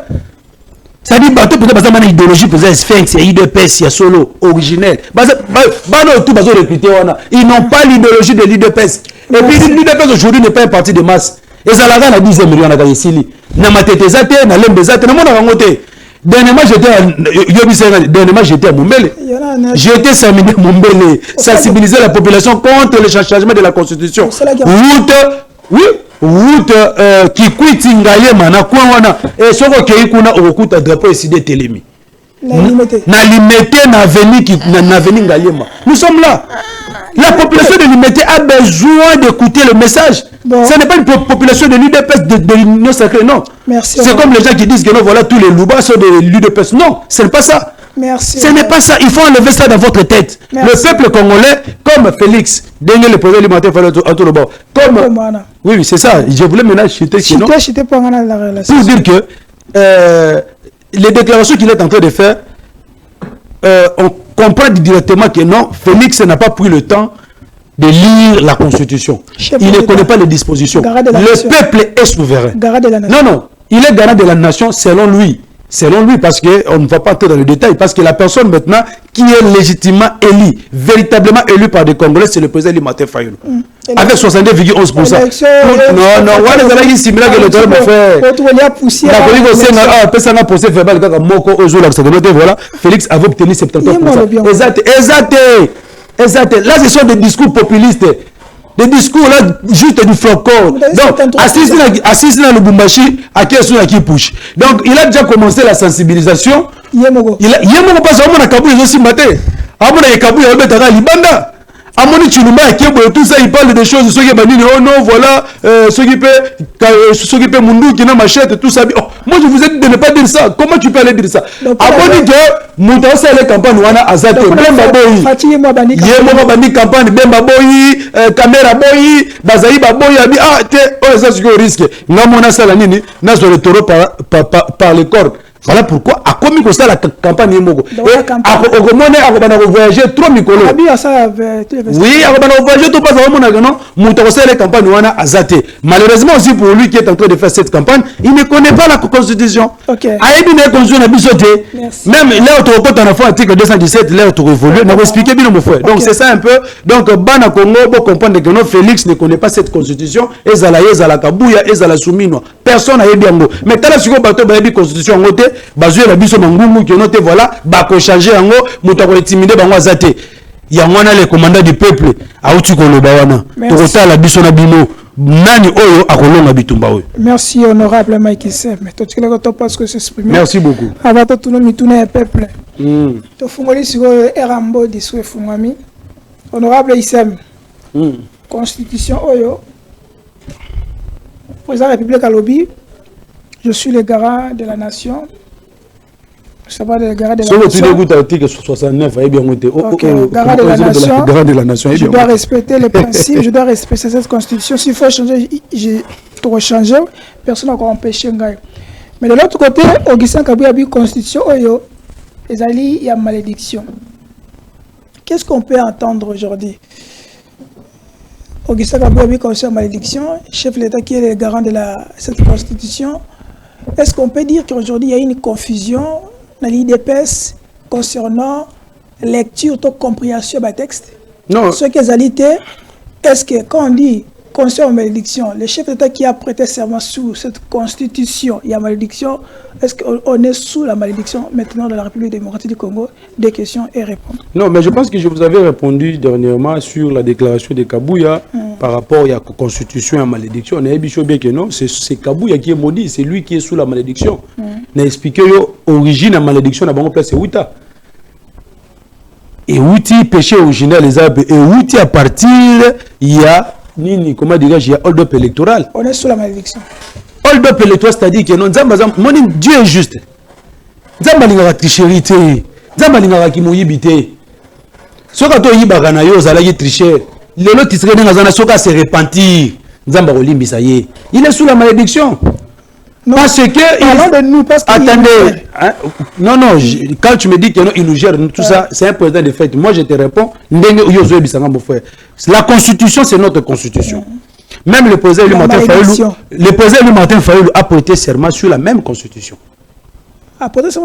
Ça dit bateau peut être une idéologie pour les Sphinx, il y a l'UDPS, il y a solo originel. Ils n'ont pas l'idéologie de l'UDPS. Et puis l'UDPS aujourd'hui n'est pas un parti de masse. Et ça l'a 10 millions à Gaïsili. Namatezate, Nalembezate, Namonangote. Dernièrement, j'étais à Mumbele. J'étais Samine Mumbele, sensibiliser la population contre le changement de la Constitution. Route qui quitte Ngayema, na Kouana, et ce qui est au drapeau décidé Télémi. Na limité na veni Ngayema. Nous sommes là. La population de Limité a besoin d'écouter le message. Bon. Ce n'est pas une population de l'UDPS de l'Union sacrée, non. C'est comme les gens qui disent que non, voilà tous les loubas sont de l'UDPS. Non, ce n'est pas ça. Merci. Ce n'est pas ça. Il faut enlever ça dans votre tête. Merci. Le peuple congolais, comme Félix, dernier le président alimentaire, comme oui, c'est ça. Je voulais maintenant chuter pour dire que les déclarations qu'il est en train de faire, on comprend directement que non, Félix n'a pas pris le temps de lire la Constitution. Il ne connaît pas les dispositions. Le peuple est souverain. Non, non, il est garant de la nation selon lui. Selon lui, parce qu'on ne va pas entrer dans le détail, parce que la personne maintenant qui est légitimement élue, véritablement élue par des Congolais, c'est le président Limaté Fayoulou. Avec 62,11%. Non, non, on a similaire que le temps me fait. Voilà, Félix avait obtenu 73%. Exact. Là, ce sont des discours populistes. Des discours là, juste du flocon. Donc, assise dans le Bumbashi, à qui est-ce qui pousse. Donc, il a déjà commencé la sensibilisation. Il a pas à Kaboul, il aussi maté. À mon Kaboul, il a Libanda. À mon Chilumba, tout ça, il parle de choses, ceux qui bandit, oh non, voilà, ceux qui paient Mundu, qui n'a machette, tout ça. Oh, moi, je vous ai dit de ne pas dire ça. Comment tu peux aller dire ça? Après, que nous avons fait les campagnes, on a Azate, Bemba Boyi, Yemo Bandi campagne, Bemba Boyi, Caméra Boyi, Bazaï Baboyi, ah, oh, ça, c'est un risque. Nous avons ça, la nini, nous avons le taureau par les cordes. Voilà pourquoi, à comme il la campagne Mogo. On voyager trop Mikolo. Oui, on voyager tout pas les campagnes Azate. Malheureusement aussi pour lui qui est en train de faire cette campagne, il ne connaît pas la constitution. Même là où tu as fait article 217, là où tu évolues, on va expliquer bien mon frère. Donc c'est ça un peu. Donc Bana Congo pour comprendre que non, Félix ne connaît pas cette constitution. Ezala Kabouya, Ezala Soumino. Personne n'a bien mot. Mais quand la bateau la constitution bazoué la biso mangumu qui noté voilà bako changer yango muto ko intimider bango azate ya mwana le commandant du peuple auti ko loba wana to kota la biso na bino nani oyo akolonga bitumba oyo. Merci honorable Mike Sem. Tu as parce que s'exprimer. Merci beaucoup. Avant tout nous mituna peuple. To fungoli siko erambo diswe fungami. Honorable Isem. Constitution oyo. Président de la République à lobby. Je suis le garant de la nation. Je sais pas le garant de la nation. Si tu écoutes l'article 69, garant de la nation. Je dois respecter les principes, je dois respecter cette constitution. S'il faut changer, je dois changer. Personne n'a encore empêché. Mais de l'autre côté, Augustin Kabouya a dit constitution, il y a malédiction. Qu'est-ce qu'on peut entendre aujourd'hui? Augustin Kabouya a dit constitution malédiction, chef de l'État qui est le garant de cette constitution. Est-ce qu'on peut dire qu'aujourd'hui il y a une confusion dans l'IDPS concernant lecture ou compréhension du texte? Non. Ce qu'ils ont, est-ce que quand on dit concernant malédiction, le chef d'État qui a prêté serment sous cette constitution, il y a malédiction, est-ce qu'on est sous la malédiction maintenant de la République démocratique du Congo? Des questions et réponses. Non, mais je pense que je vous avais répondu dernièrement sur la déclaration de Kabouya par rapport à la constitution et à la malédiction. On a dit bien que non, c'est Kabouya qui est maudit, c'est lui qui est sous la malédiction. On a expliqué l'origine de la malédiction dans la place c'est Outa. Et Outi, péché originel, les arbres, et Outi à partir, il y a comment dirais-je, il y a hold-up électoral. On est sous la malédiction. Hold-up électoral, c'est-à-dire que non, Dieu est juste. Nzamba lingaka tricherie te. Nzamba lingaka kimoyibité. Soka to yibaka na yo zalaki tricher. Lelo tisere nga zana soka se repentir. Nzamba kolimbisa ye. Il est sous la malédiction. Non, parce que de nous, parce attendez, hein? Non, quand tu me dis que non, il nous gère tout ça, c'est un président de fait. Moi je te réponds, mon frère. La constitution, c'est notre constitution. Même le président Martin Fayoulou a prêté serment sur la même constitution.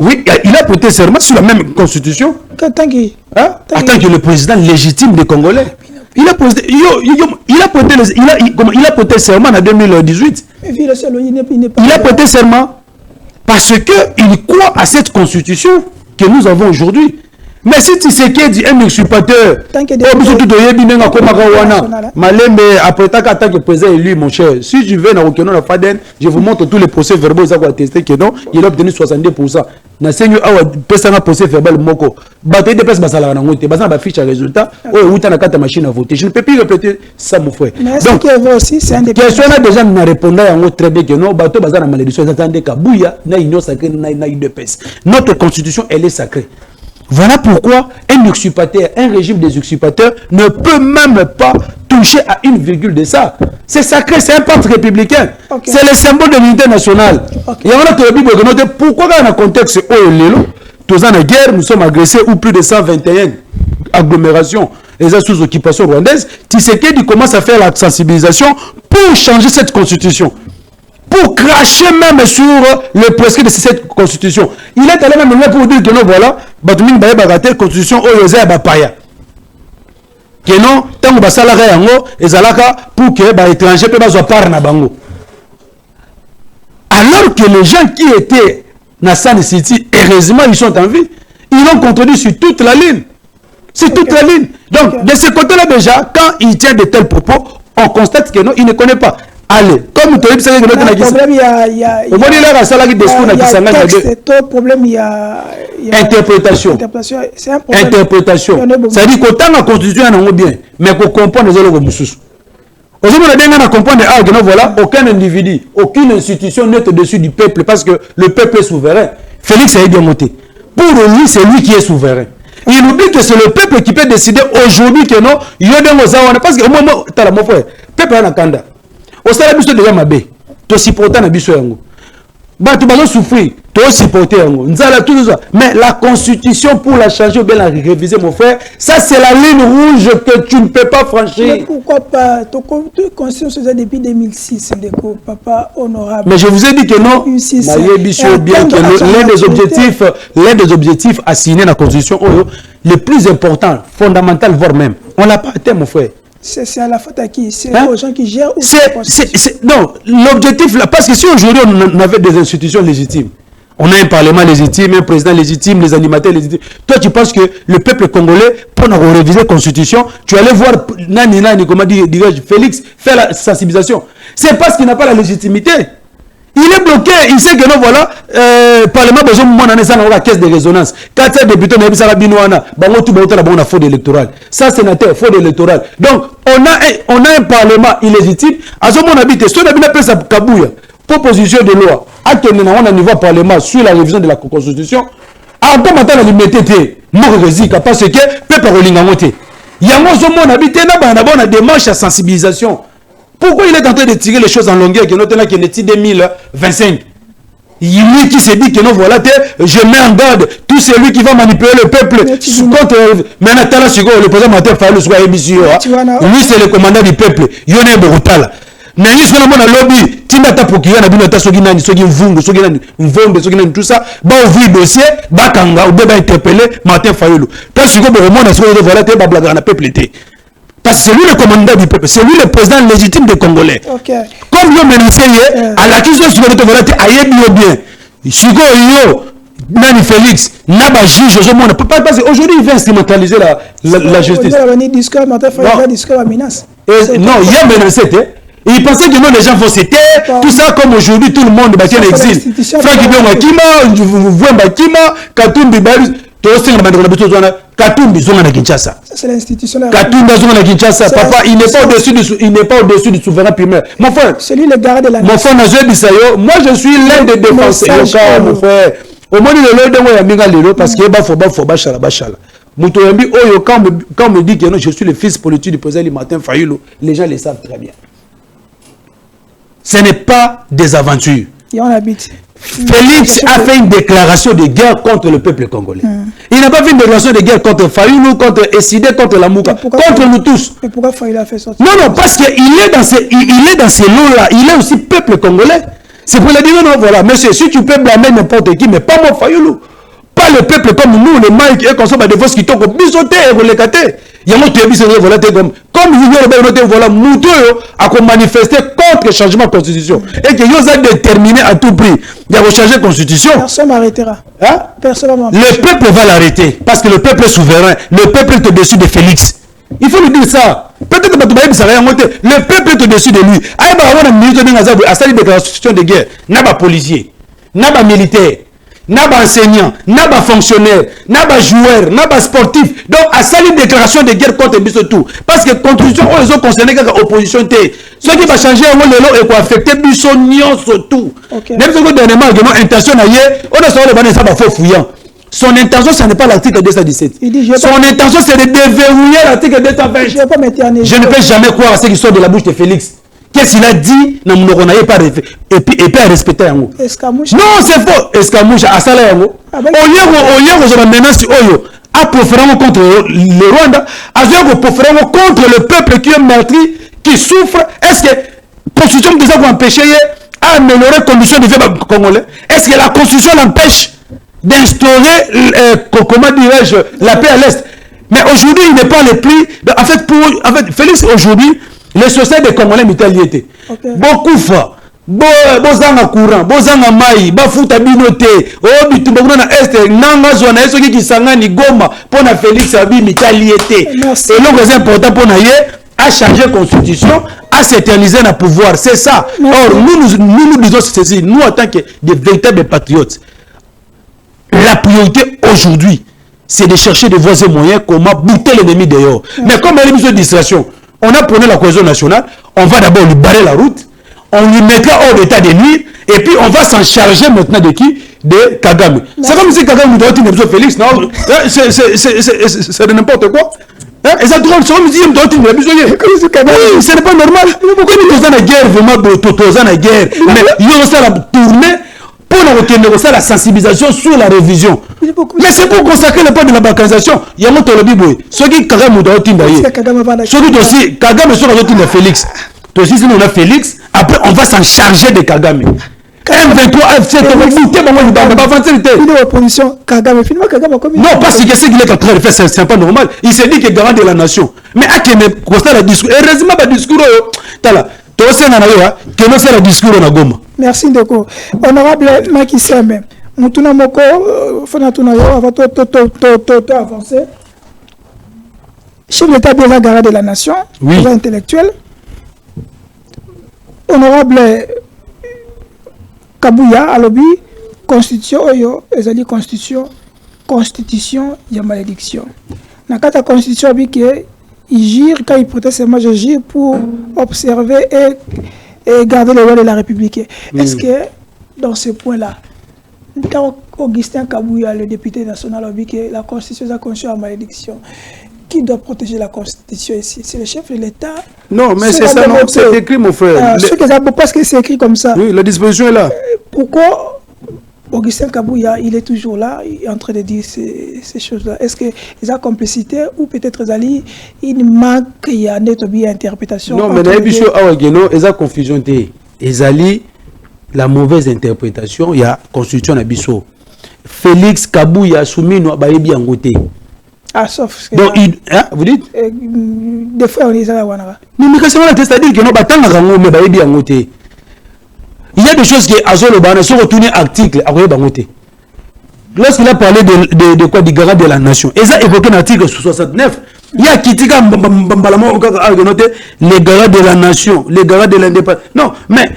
Oui, il a prêté serment sur la même constitution. En tant que le président légitime des Congolais. Il a prêté serment en 2018. Il a prêté serment parce qu'il croit à cette constitution que nous avons aujourd'hui. Mais si tu sais qu'il dit un usurpateur, après tant que président élu, mon cher, si je vais dans la Faden, je vous montre tous les procès verbaux, ils ont attesté que non, il a obtenu 62%. Na senyo awa pesa na procès verbal moko. Bateau de pesa basala na ngote, basala ba fiche à résultat, ou uta na carte machine à voter. Je ne peux plus répéter ça mon frère. Mais donc ce qui est vrai aussi, c'est un des question là déjà n'a répondu à ngo très bien que non, bateau basala malédiction, ça tande Kabouya na union sacrée na de pesa. Notre constitution elle est sacrée. Voilà pourquoi un usurpateur, un régime des usurpateurs ne peut même pas toucher à une virgule de ça. C'est sacré, c'est un pacte républicain. Okay. C'est le symbole de l'unité nationale. Okay. Pourquoi dans le contexte où tous en guerre, nous sommes agressés ou plus de 121 agglomérations, les sous occupation rwandaise, Tshisekedi commence à faire la sensibilisation pour changer cette constitution. Pour cracher même sur le prescrit de cette constitution. Il est allé même là pour dire que non, voilà, Batoumine Baye Bagatel, constitution Oyozé Abapaya. Que non, tant que Basala Yango, et Zalaka, pour que les étrangers puissent parler na bango. Alors que les gens qui étaient dans San City, heureusement, ils sont en vie. Ils l'ont contredit sur toute la ligne. Sur toute la ligne. Donc, de ce côté-là, déjà, quand il tient de tels propos, on constate que non, il ne connaît pas. Allez, comme tu as dit, c'est que il y a interprétation. C'est un problème. Interprétation. Ça dit qu'autant la constitution est bien, mais qu'on comprend les autres moussous. Aujourd'hui, on a comprendre que voilà, aucun individu, aucune institution n'est au-dessus du peuple parce que le peuple est souverain. Félix a bien monté. Pour lui, c'est lui qui est souverain. Il oublie que c'est le peuple qui peut décider aujourd'hui que non, il y a des gens parce que au moment, tu as mon frère, peuple a un kanda. Au stade biso déjà mabé to supporter na biso yango ba tu bazo souffrir to supporter yango nzala tout ça mais la constitution pour la changer ou bien la réviser mon frère ça c'est la ligne rouge que tu ne peux pas franchir. Mais pourquoi pas ton constitution c'est depuis 2006 déco papa honorable. Mais je vous ai dit que non maye biso bien que l'un des objectifs assignés à la constitution le plus important fondamental voire même on l'a pas atteint mon frère. C'est à la faute à qui? C'est aux gens qui gèrent ou non, l'objectif, parce que si aujourd'hui on avait des institutions légitimes, On a un parlement légitime, un président légitime, les animateurs légitimes. Toi, tu penses que le peuple congolais, pour réviser la constitution, tu allais voir Nani, comment dire, Félix, faire la sensibilisation. C'est parce qu'il n'a pas la légitimité. Il est bloqué, il sait que non, voilà, parlement besoin de la caisse de résonance. 4 députés, on a fraude électorale. Ça, sénateur, fraude électorale. Donc, on a un parlement illégitime. À ce moment, on habite, si on habite sa Kabouya, proposition de loi, acte on a niveau parlement sur la révision de la constitution, en temps maintenant, la liberté, parce que peuple rolingamote. Il y a un habité, on a des démarches à sensibilisation. Pourquoi il est en train de tirer les choses en longueur, que notre qui est 2025? Lui qui se dit que non, voilà, je mets en garde tout celui qui va manipuler le peuple contre. Mais Nathalie Sigo, le président Martin Fayulu, soit émission. Lui, c'est le commandant du peuple. Il y en a Borotala. Mais il y a un lobby. Tinata pour qu'il y ait un binota, Soginani, Sogin Soginani, Mvombe, Soginani, tout ça. Bah, ouvrir dossier, bah, Kanga, ou bien interpeller Martin Fayulu. Parce que Boromon a sauvé voilà, bah, blague, on a peuple. Parce que c'est lui le commandant du peuple, c'est lui le président légitime des Congolais. Okay. Comme il a menacé, à l'acquisition de la volonté, aïe bien. Chico, Nani Félix, Naba juge, parce qu'aujourd'hui il vient instrumentaliser la justice. Non, il y a menacé. Il pensait que non, les gens vont se taire, tout ça comme aujourd'hui, tout le monde est en exil. Franck Ibon Makima, Voué Makima, Katumbi Barus. Katumbi zonga na Kinshasa. C'est l'institution là. Katumbi zonga na Kinshasa. Papa, il n'est pas au-dessus du souverain primaire. Mon frère, c'est lui le garde de la nation. Mon frère Nazoué Bisayo, moi je suis l'un des défenseurs. Mon frère, au moins le loi de moi yambinga lelo parce que faut bachala. Muto yambi oyo quand me dit que non, je suis le fils politique du président Martin Fayulu, les gens le savent très bien. Ce n'est pas des aventures. Et on habite. Félix a fait une déclaration de guerre contre le peuple congolais. Il n'a pas fait une déclaration de guerre contre Fayulu, contre Essidé, contre la Mouka, contre nous tous. Mais pourquoi Fayulu a fait ça? Non, parce qu'il est dans ces lots-là. Il est aussi peuple congolais. C'est pour le dire, non, voilà, monsieur, si tu peux blâmer n'importe qui, mais pas moi, Fayulu. Pas le peuple comme nous, les maïs qui consomment des fausses qui t'ont bisoté et relécaté. Il y a un autre qui voilà, comme voilà, Mouto a manifesté contre le changement de constitution. Et que vous avez déterminé à tout prix. Il y a changer la constitution. Personne m'arrêtera. Hein? Personne ne m'arrêtera. Le peuple va l'arrêter. Parce que le peuple est souverain. Le peuple est au-dessus de Félix. Il faut lui dire ça. Peut-être que le peuple est au-dessus de lui. Il y a une déclaration de guerre. Il y a des policiers. Il y a des militaires. Naba enseignant, naba fonctionnaire, naba joueur, naba sportif. Donc, à ça, une déclaration de guerre contre tout. Parce que constitution, on les a concernés comme opposition. Ce qui va changer, on est affecté, surtout. Même si on a une intention, on a faux fouillant. Son intention, ce n'est pas l'article 217. Son intention, c'est de déverrouiller l'article 220. Je ne peux jamais croire à ce qui sort de la bouche de Félix. Qu'est-ce qu'il a dit? Et puis à respecter. Non, c'est faux. Escamouche à salaire. Au lieu de la menace à proférer contre le Rwanda, à proférer contre le peuple qui est meurtri, qui souffre. Est-ce que la Constitution nous a empêché à améliorer les conditions de vie congolais? Est-ce que la Constitution l'empêche d'instaurer, comment dirais-je, la paix à l'Est? Mais aujourd'hui, il n'est pas le prix. En fait, Félix, aujourd'hui, les sociétés des Congolais m'étaient beaucoup fa. Bozanga courant, bozanga mai, bafuta binote, bitumba na est, nanga zona eso ki sangani goma pour na Félix Abi mitaliété. Et donc c'est important pour na à changer la constitution, à s'éterniser dans le pouvoir, c'est ça. Or nous disons ceci, nous en tant que des véritables patriotes, la priorité aujourd'hui, c'est de chercher des voies et moyens comment buter l'ennemi dehors. Mais comme il y a une distraction, on a prôné la cohésion nationale, on va d'abord lui barrer la route, on lui mettra hors d'état de nuire, et puis on va s'en charger maintenant de qui? De Kagame. C'est comme si Kagame doit dire Félix, non? C'est de n'importe quoi. Et ça drôle, c'est comme si ce n'est pas normal. Pourquoi nous sommes en guerre, vraiment, nous sommes en guerre, mais il y a la tournée pour nous la sensibilisation sur la révision. Mais c'est pour consacrer le point de la balkanisation. Il y a un autre lobby. Ceux qui Kagame doit dire ceux qui aussi Kagame sont dans Félix. Si on a Félix, après on va s'en charger de Kagame. M23 FC, l'opposition Kagame, finalement Kagame comme non, parce que ce qu'il est en train de faire, c'est pas normal. Il s'est dit qu'il est garant de la nation. Mais à quel constat le discours, heureusement le discours, merci Ndeko. Honorable Macky Sall, Mutuna moko Fanatuna yo avant to avancer. Chef d'État bien garant de la nation, oui. Intellectuel. Honorable Kabouya Alobi, constitution oyo ezali constitution ya malédiction. Na kata constitution bi que il gire quand il proteste, moi je gire pour observer et garder les lois de la République. Est-ce que dans ce point-là, quand Augustin Kabouya, le député national, a dit que la constitution est la constitution à malédiction, qui doit protéger la constitution ici? C'est le chef de l'État? Non, mais c'est ça, non, c'est écrit, mon frère. Parce que c'est écrit comme ça. Oui, la disposition est là. Pourquoi Augustin Kabouya, il est toujours là, il est en train de dire ces choses-là? Est-ce qu'il y a complicité ou peut-être il manque, il y a une interprétation? Non, mais il y a confusion. Il la mauvaise interprétation, il y a constitution à Bisso. Félix Kabouya soumis à Bayebi Angote. Ah, sauf donc, vous dites des fois, on est là. Mais c'est-à-dire que nous il y a des choses qui sont retournées article à Bangote. Lorsqu'il a parlé de quoi, du garant de la nation, et ça évoqué l'article 69. Il y a qui dit les garants de la nation, les garants de l'indépendance. Non, mais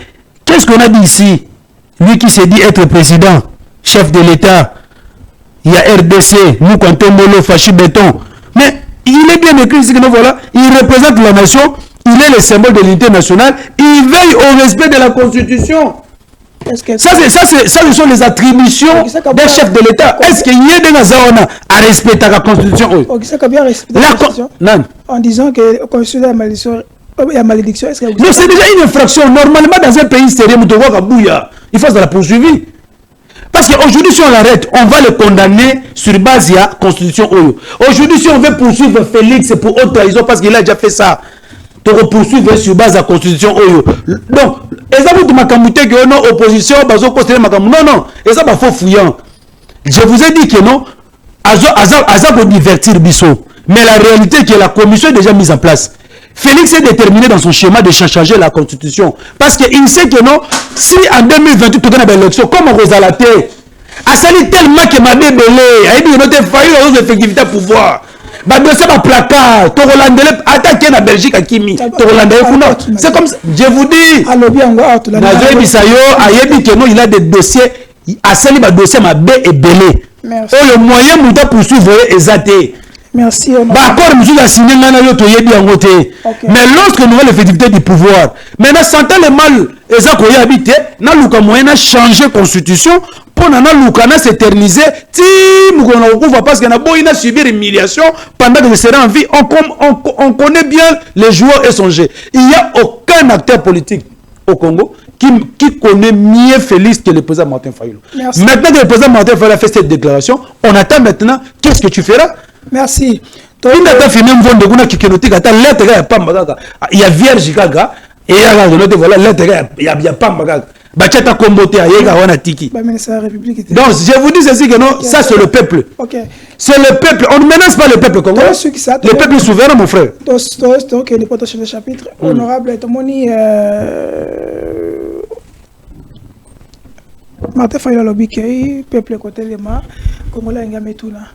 qu'est-ce qu'on a dit ici? Lui qui s'est dit être président, chef de l'État, il y a RDC, nous comptons Molo, Fachi Béton. Mais il est bien écrit ici que nous voilà, il représente la nation, il est le symbole de l'unité nationale, il veille au respect de la Constitution. Ça, ce sont les attributions d'un chef de l'État. Est-ce qu'il y a des gens à respecter la Constitution? La Constitution en disant que la Constitution est la malédiction. Non, c'est déjà une infraction. Normalement, dans un pays sérieux, il faut se la poursuivre. Parce qu'aujourd'hui, si on l'arrête, on va le condamner sur base de la Constitution. Aujourd'hui, si on veut poursuivre Félix pour haute trahison, parce qu'il a déjà fait ça, te poursuivre sur base de la Constitution. Donc, et ça vous que non, opposition, non, et ça va faux fouillant. Je vous ai dit que non, Aza pour divertir Bissot. Mais la réalité est que la commission est déjà mise en place. Félix est déterminé dans son schéma de changer la Constitution. Parce qu'il sait que non, si en 2028, tu as une élection, comme Rosalate, a sali tellement que m'a débélé, a dit qu'il a failli aux effectivités à pouvoir. C'est un placard, Torolandais, attaqué la Belgique à Kimi. C'est comme ça, je vous dis, il a des dossiers, a sali ma dossier, ma baie est belé. Le moyen de poursuivre est athée. Merci. Mais lorsque nous avons l'effectivité du pouvoir, maintenant, sentant le mal, nous habité, nous avons changé la constitution pour nous s'éterniser. Si nous ne parce qu'on a subi l'humiliation pendant que nous serons en vie, on connaît bien les joueurs et son jeu. Il n'y a aucun acteur politique au Congo qui connaît mieux Félix que le président Martin Fayulu. Maintenant que le président Martin Fayulu a fait cette déclaration, on attend maintenant, qu'est-ce que tu feras? Merci. Il y a vierge gaga et il y a pas donc je vous dis ceci que non, ça c'est le peuple. C'est le peuple, on ne menace pas le peuple congolais. Le peuple est souverain, mon frère. Donc le potentiel chapitre honorable Tomoni Martin Fayulu lobi ke peuple côté de ma Congolais ngametuna.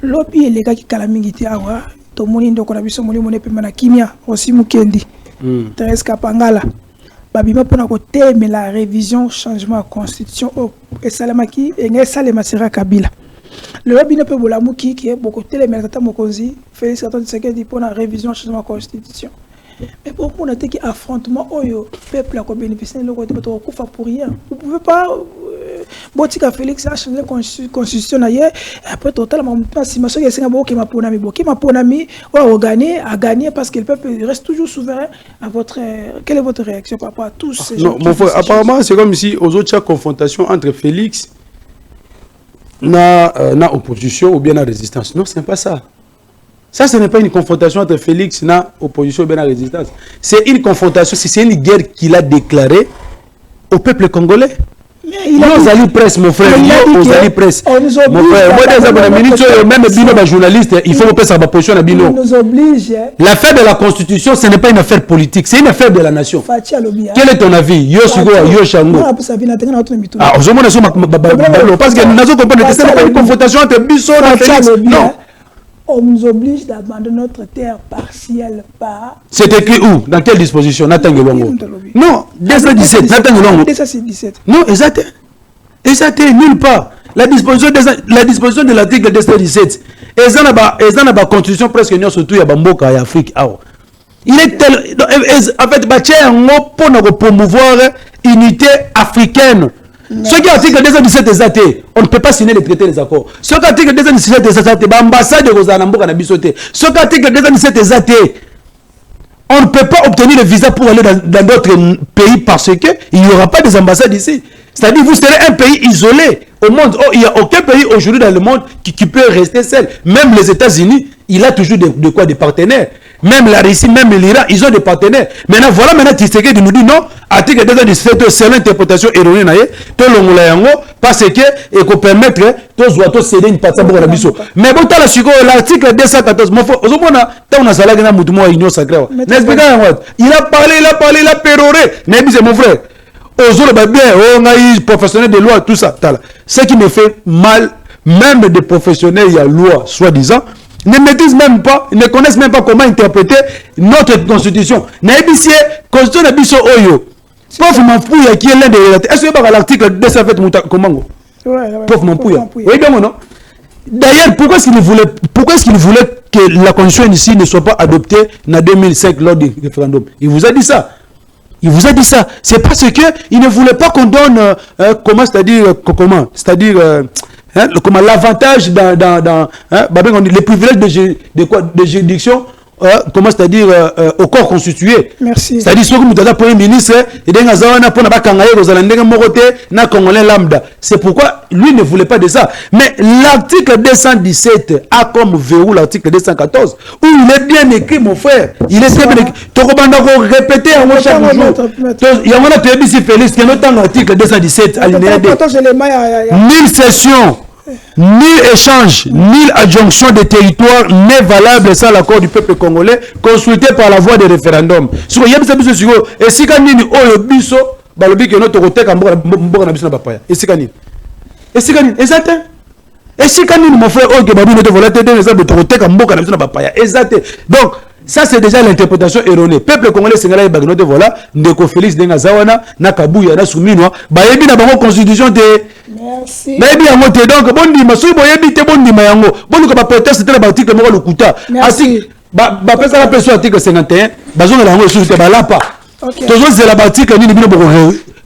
Lobi les gars qui kalamingiti awa tomoni ndoko na biso moli mone pema na kimia aussi mukendi. Thérèse Kapangala. Babima pona ko teme la révision changement de constitution et salamaki et ngai salema sera Kabila. Le lobi ne peut bolamuki qui est beaucoup télé mais tata mokonzi Félix Antoine Tshisekedi pour la révision changement de constitution. Mais pour qu'on ait qui affrontement oyo peuple a quoi bénéficier le côté pour kufa pour rien. Vous pouvez pas Botika Félix a changé la constitution ailleurs après totalement si ma soeur est singa boki ma ponami a gagné parce que le peuple reste toujours souverain à votre quelle est votre réaction par rapport à tous ces gens? Non, mon frère, apparemment c'est comme si aux autres confrontation entre Félix na opposition ou bien la résistance. Non, ce n'est pas ça. Ça, ce n'est pas une confrontation entre Félix et l'opposition ou bien la résistance. C'est une confrontation, c'est une guerre qu'il a déclarée au peuple congolais. Nous allons presse, mon frère. Nous allons presse. Mon frère, moi, même Bino, journaliste, il faut que sa position à Bino. nous oblige. L'affaire de la Constitution, ce n'est pas une affaire politique, c'est une affaire de la nation. Quel est ton avis? Yo Sugo, Yo Shango. Ah, parce que nous avons compris que ce n'est pas une confrontation entre Bisso et Félix. Non. On nous oblige d'abandonner notre terre partielle par... C'est écrit où? Dans quelle disposition? Nathan Gelongo. Non, 217. Nathan Gelongo. 217. Non, exact. Exact, nulle part. La disposition de l'article 217. Et ça n'a pas constitution presque surtout il y a Bamboka et Afrique. Il est tel... En fait, pour promouvoir l'unité africaine. Ce qui est l'article 217 est on ne peut pas signer les traités des accords. Ce qui est l'article 217 est l'ambassade de Rosanamboka n'a bisoté. Ce qui est l'article 217 est on ne peut pas obtenir le visa pour aller dans d'autres pays parce qu'il n'y aura pas des ambassades ici. C'est-à-dire vous serez un pays isolé au monde. Il n'y a aucun pays aujourd'hui dans le monde qui peut rester seul. Même les États-Unis, il a toujours de quoi, des partenaires. Même la Russie, même l'Iran, ils ont des partenaires. Maintenant, voilà, Tshisekedi nous dit non, article 217, c'est l'interprétation erronée, parce que, et qu'on permettre, de céder une partie pour la biso. Mais bon, l'article 214, il a péroré. Mais c'est mon frère. On a eu professionnels de loi, tout ça. Ce qui me fait mal, même des professionnels, il y a loi, soi-disant, ne maîtrisent même pas, ne connaissent même pas comment interpréter notre constitution. Naïbisier, constitution de Bisso Oyo. Pauvre Mampouya qui est l'un des... Est-ce que l'article 207 comment? Pauvre Mampouya. Oui, bien non. D'ailleurs, pourquoi est-ce qu'il voulait que la constitution ici ne soit pas adoptée en 2005 lors du référendum? Il vous a dit ça. Il vous a dit ça. C'est parce qu'il ne voulait pas qu'on donne, comment l'avantage dans les privilèges de juridiction, comment c'est-à-dire au corps constitué. Merci. C'est-à-dire ce que nous avons premier ministre et Congolais lambda. C'est pourquoi lui ne voulait pas de ça. Mais l'article 217 a comme verrou l'article 214 où il est bien écrit, mon frère. Il est bien écrit. Tu vas répéter à moi chaque jour. Il y a un ici Félix qui est notamment l'article 217 alinéa 2. 1000 sessions. Nul échange, nulle adjonction de territoire n'est valable sans l'accord du peuple congolais consulté par la voie des référendums. Et si quand nous avons biso, balobi que notre côté kamboka na biso na bapaya. Et si quand exact. Et si quand nous mon frère oh que babi notre volonté de les autres côté kamboka na biso na bapaya. Exact. Donc ça c'est déjà l'interprétation erronée. Peuple congolais singala bagno de voilà ndeko Félix denga zawana na kabuya na suminwa ba yebi na bango constitution de merci. Bayebi yango te donc bondi masoyi boyebi te bondi mayango. Bondi ko ba proteste te na article moko lokuta. Asi ba pesa la personne article 51 bazonga la yango sur te ba lapa. Toujours c'est la article ni bino boko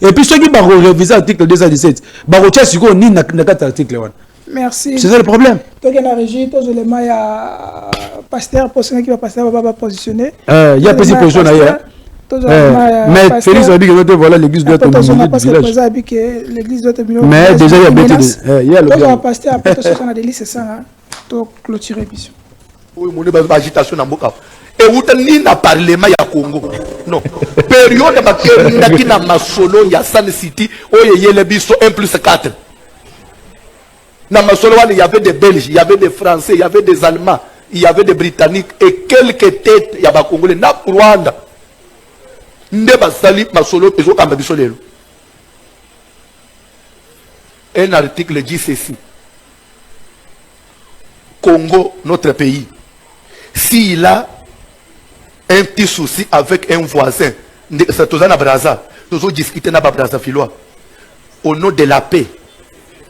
et puis ceux qui ba réviser article 217 ba rocha siko ni na kata article wana. Merci. C'est ça le problème. Donc, il y a la régie, tous les éléments, il y a pasteur, qui va passer, va positionner. Il y a plusieurs positions d'ailleurs. Mais Félix a dit que voilà l'église doit être au milieu du village. L'église doit être au milieu. Mais déjà il y a bêté. Il y a le. Donc, on va passer après, on a des listes, c'est ça. Donc, clôturer l'émission. Oui, mon agitation dans Boka. Et où t'as na parlement ya Congo. Non. Période de qui na masolo ya San City, où il y a le biso 1+4. Dans Masoloane, il y avait des Belges, il y avait des Français, il y avait des Allemands, il y avait des Britanniques et quelques têtes, il y avait des Congolais. Na Rwanda. Ndeba sali Masolo peso kamba bisolelo. Un article dit ceci. Congo, notre pays, s'il a un petit souci avec un voisin, c'est tout ça na Brazza, toujours discuter na Brazza filois. Au nom de la paix.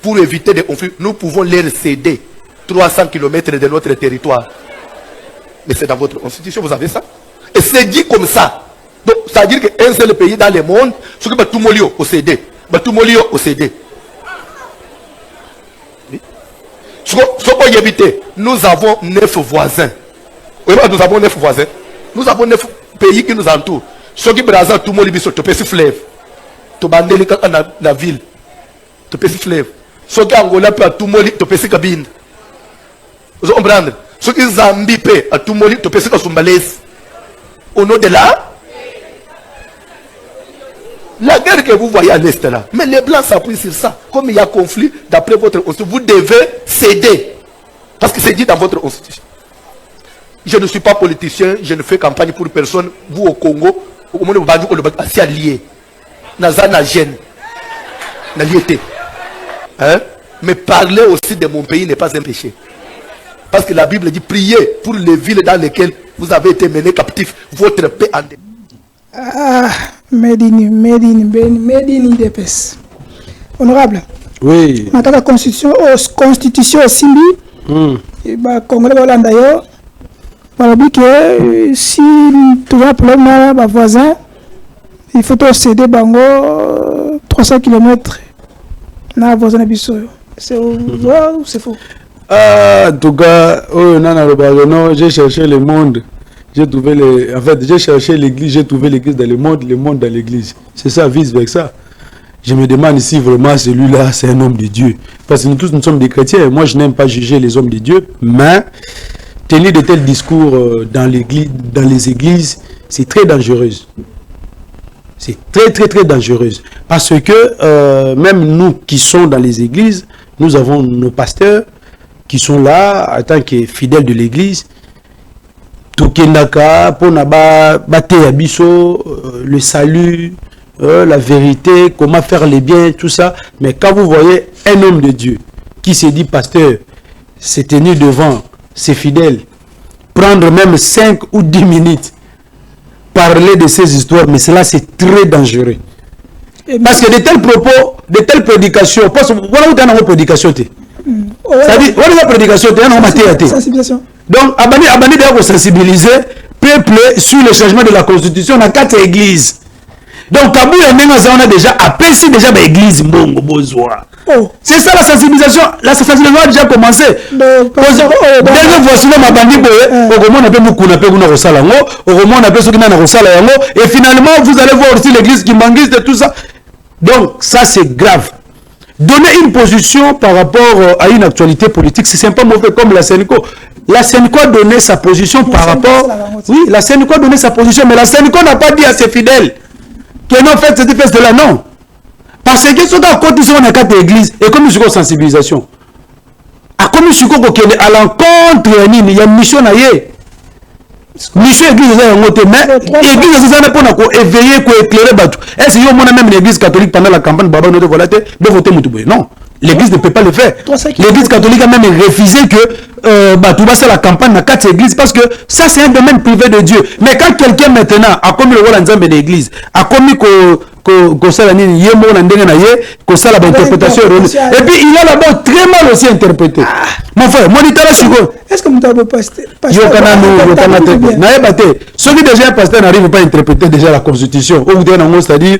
Pour éviter des conflits, nous pouvons leur céder 300 km de notre territoire. Mais c'est dans votre constitution, vous avez ça. Et c'est dit comme ça. Donc, ça veut dire qu'un seul pays dans le monde, ce que tout le monde a cédé. Tout le monde a cédé. Ce qu'on éviter, nous avons 9 voisins. Oui, nous avons 9 voisins. Nous avons 9 pays qui nous entourent. Ce qui Brazza, tout le monde a te pèse fleuve. Tu bandeli la ville. Tu pèse fleuve. Ce qui Angola peut à tout le monde, tu pèse cabine. Vous comprenez? Ce qui Zambie peut à tout le monde, tu pèse Kasumbalès. Au nom de là, La guerre que vous voyez à l'Est là, mais les Blancs s'appuient sur ça. Comme il y a conflit, d'après votre constitution, vous devez céder. Parce que c'est dit dans votre constitution. Je ne suis pas politicien, je ne fais campagne pour personne. Vous au Congo, au monde où vous êtes allié. Nazana gêne. N'alliété. Hein? Mais parler aussi de mon pays n'est pas un péché. Parce que la Bible dit priez pour les villes dans lesquelles vous avez été menés captifs. Votre paix en dépend. Ah, Medini DPS. Honorable. Oui. Dans la constitution Simbi, le Congolais Hollande d'ailleurs, on dit que si tu as un problème avec un voisin, il faut céder bango 300 km na voisin de Bissau. C'est vrai ou c'est faux? En tout cas, non, j'ai cherché le monde. J'ai trouvé j'ai cherché l'église, j'ai trouvé l'église dans le monde dans l'église. C'est ça, vice versa. Je me demande si vraiment celui-là, c'est un homme de Dieu. Parce que nous tous, nous sommes des chrétiens. Moi, je n'aime pas juger les hommes de Dieu, mais tenir de tels discours dans les églises, c'est très dangereux. C'est très dangereux. Parce que même nous qui sommes dans les églises, nous avons nos pasteurs qui sont là en tant que fidèles de l'église. Tokendaka, le salut, la vérité, comment faire les biens, tout ça. Mais quand vous voyez un homme de Dieu qui se dit pasteur, se tenir devant ses fidèles, prendre même 5 ou 10 minutes, parler de ces histoires, mais cela c'est très dangereux. Parce que de tels propos, de telles prédications, parce que voilà où tu as une prédication. C'est-à-dire, voilà la prédication, tu as une sensibilisation. Donc, Abani doit sensibiliser le peuple sur le changement de la constitution dans 4 églises. Donc, Kabou et Mengaza, on a déjà apprécié déjà l'église Mbongo Bozoa. C'est ça la sensibilisation. La sensibilisation a déjà commencé. Dernière fois, si on m'a bandit, on a pu Mukuna, on a Rosalango, on a pu Sokina Rosalango, et finalement, vous allez voir aussi l'église qui manguise de tout ça. Donc, ça c'est grave. Donner une position par rapport à une actualité politique, c'est pas mauvais comme la Sénico. La Sénico a donné sa position par rapport... Oui, la Sénico a donné sa position, mais la Sénico n'a pas dit à ses fidèles qu'ils n'ont fait cette espèce de là, non. Parce que ce qu'on a côté sur la carte d'église, et comme une sensibilisation, comme une à l'encontre, il y a une mission à y mission église est en côté, mais l'église est pour éveiller, pour éclairer Batou. Est-ce qu'il y a même l'église catholique pendant la campagne Baba Note Volaté de voter Moutouboui? Non, l'église ne peut pas le faire. L'église catholique a même refusé que Batou va faire la campagne dans 4 églises parce que ça c'est un domaine privé de Dieu. Mais quand quelqu'un maintenant a commis le rôle en de l'église, a commis interprétation erronée. Et puis il a là-bas très mal aussi interprété. Mon frère, est-ce que vous avez pasteur? Ceux qui déjà un pasteur n'arrivent pas à interpréter déjà la constitution. C'est-à-dire,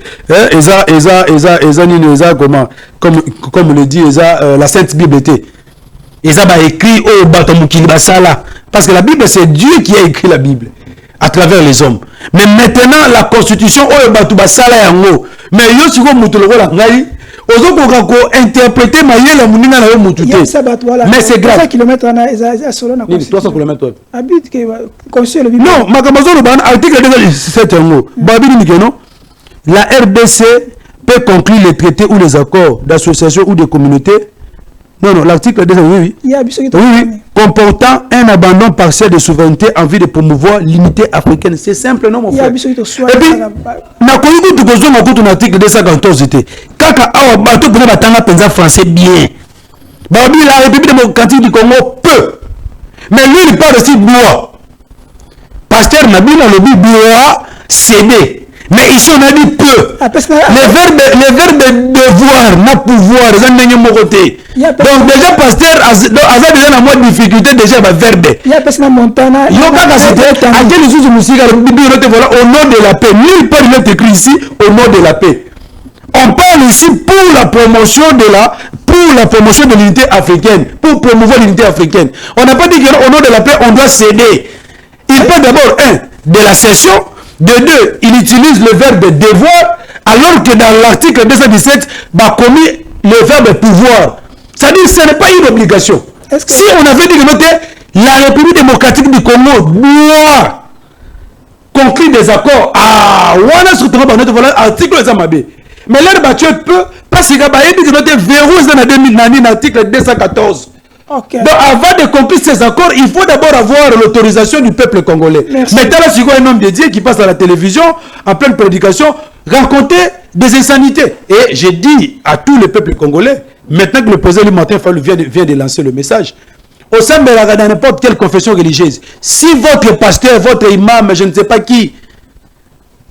comme le dit la Sainte Bible était. Ils ont écrit au Batomukili Basala. Parce que la Bible, c'est Dieu qui a écrit la Bible à travers les hommes. Mais maintenant, la constitution, mais interpréter mais c'est grave. 300 km. Non, la RDC peut conclure les traités ou les accords d'association ou de communauté. Non, l'article 2, oui, comportant un abandon partiel de souveraineté en vue de promouvoir l'unité africaine. C'est simple, non, mon frère. Et puis, l'article 214, quand on a français bien, la République démocratique du Congo peut, mais lui, il parle aussi de loi. Pasteur Nabila le dit doit céder. Mais ici on a dit peu. Le verbe devoir, n'a pouvoir, donc déjà pasteur a déjà la moindre difficulté déjà le verbe. Au nom de la paix. Nulle part il est écrit ici au nom de la paix. On parle ici pour la promotion de l'unité africaine, pour promouvoir l'unité africaine. On n'a pas dit qu'au nom de la paix on doit céder. Il peut d'abord de la cession. De 2, il utilise le verbe devoir, alors que dans l'article 217, commis le verbe pouvoir. C'est-à-dire que ce n'est pas une obligation. Si on avait dit que la République démocratique du Congo doit conclure des accords. Ah, voilà ce que tu vas voilà article les amabé. Mais là, bah, tu peux parce que bah, il dit que verrou dans l'article 214. Okay. Donc avant de conclure ces accords, il faut d'abord avoir l'autorisation du peuple congolais. Merci. Maintenant, là, c'est un homme de Dieu qui passe à la télévision en pleine prédication, raconter des insanités. Et j'ai dit à tout le peuple congolais, maintenant que le président Martin Fayulu vient de lancer le message, au sein de dans n'importe quelle confession religieuse, si votre pasteur, votre imam, je ne sais pas qui,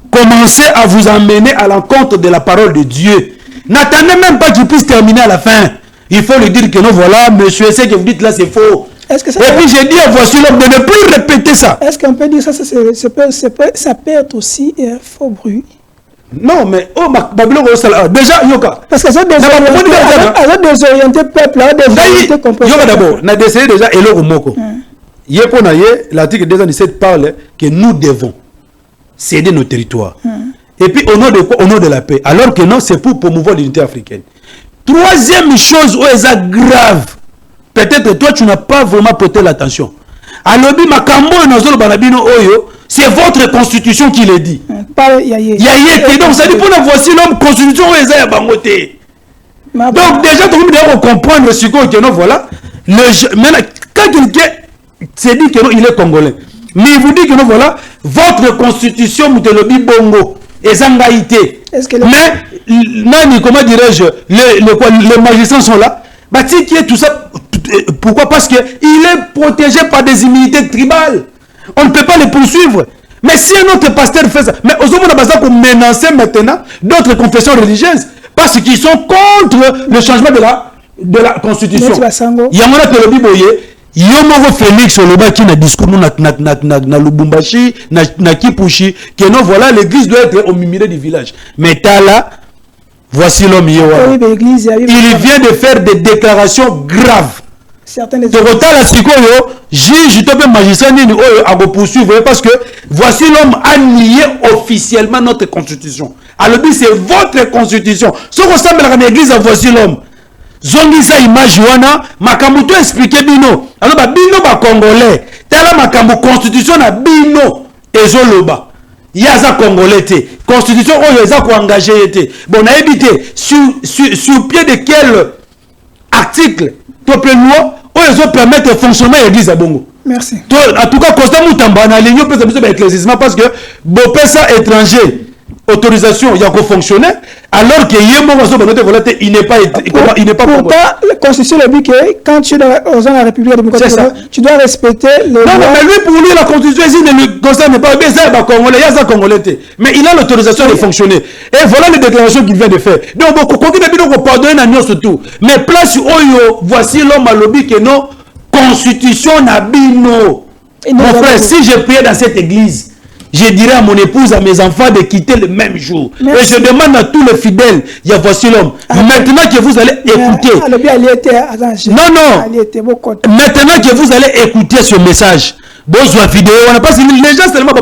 commencez à vous emmener à l'encontre de la parole de Dieu, n'attendez même pas qu'il puisse terminer à la fin. Il faut lui dire que non, voilà, monsieur, ce que vous dites là, c'est faux. Et puis j'ai dit à voici l'homme de ne plus répéter ça. Est-ce qu'on peut dire ça, ça peut être aussi un faux bruit? Non, mais oh, déjà, Yoka. Parce que ça désorienté peuple, Yoka d'abord, on a décidé déjà, et l'eau moko. L'article 217 parle que nous devons céder nos territoires. Et puis au nom de quoi? Au nom de la paix. Alors que non, c'est pour promouvoir l'unité africaine. Troisième chose où est grave, peut-être toi tu n'as pas vraiment prêté l'attention. Alors, c'est votre constitution qui le dit. Donc ça dit pour la voici l'homme constitution où est bangoté. Donc déjà tu dois comprendre ce que non voilà. Maintenant quand quelqu'un s'est dit que non il est congolais, mais il vous dit que non voilà votre constitution mutelobi bongo et zangaïté. Mais nani, comment dirais-je, les magistrats sont là. Bah, qui est tout ça. Pourquoi? Parce qu'il est protégé par des immunités tribales. On ne peut pas les poursuivre. Mais si un autre pasteur fait ça, mais aux hommes on a besoin pour menacer maintenant d'autres confessions religieuses parce qu'ils sont contre le changement de la constitution. Il y a un que le Bible Yomo Félix Oloba qui na discours na Lubumbashi na Kipushi que non voilà l'église doit être au milieu du village. Mais là voici l'homme Yowa. Il vient de faire des déclarations graves. Certaines juge magistrat à poursuivre parce que voici l'homme a nié officiellement notre constitution. Alors c'est votre constitution. Ce qu'on ressemble à l'église voici l'homme. Zongisa image wana makambo to expliquer bino alors ba bino ba congolais tala makambo constitution na bino ezoloba yaza congolais te constitution oyo eza ko engager te bon na éviter sur pied de quel article to loi oyo zo permettre fonctionnement église à bongo. Merci. En tout cas constat mutamba na ligne peut être éclaircissement parce que bo pesa étranger autorisation il y a qu'au fonctionner alors que il n'est pas pourtant la constitution le dit que quand tu es dans la République démocratique tu dois respecter les lois. Mais lui pour lui la constitution ne le concerne pas bien ça congolais il y a ça congolais mais il a l'autorisation de fonctionner et voilà les déclarations qu'il vient de faire donc beaucoup de pardonner na surtout mais place oyo voici l'homme à lobby que non constitution na bino mon frère si je priais dans cette église je dirais à mon épouse, à mes enfants de quitter le même jour. Merci. Et je demande à tous les fidèles, il y a voici l'homme. Maintenant que vous allez écouter. Maintenant que vous allez écouter ce message. Besoin vidéo, on n'a pas les gens seulement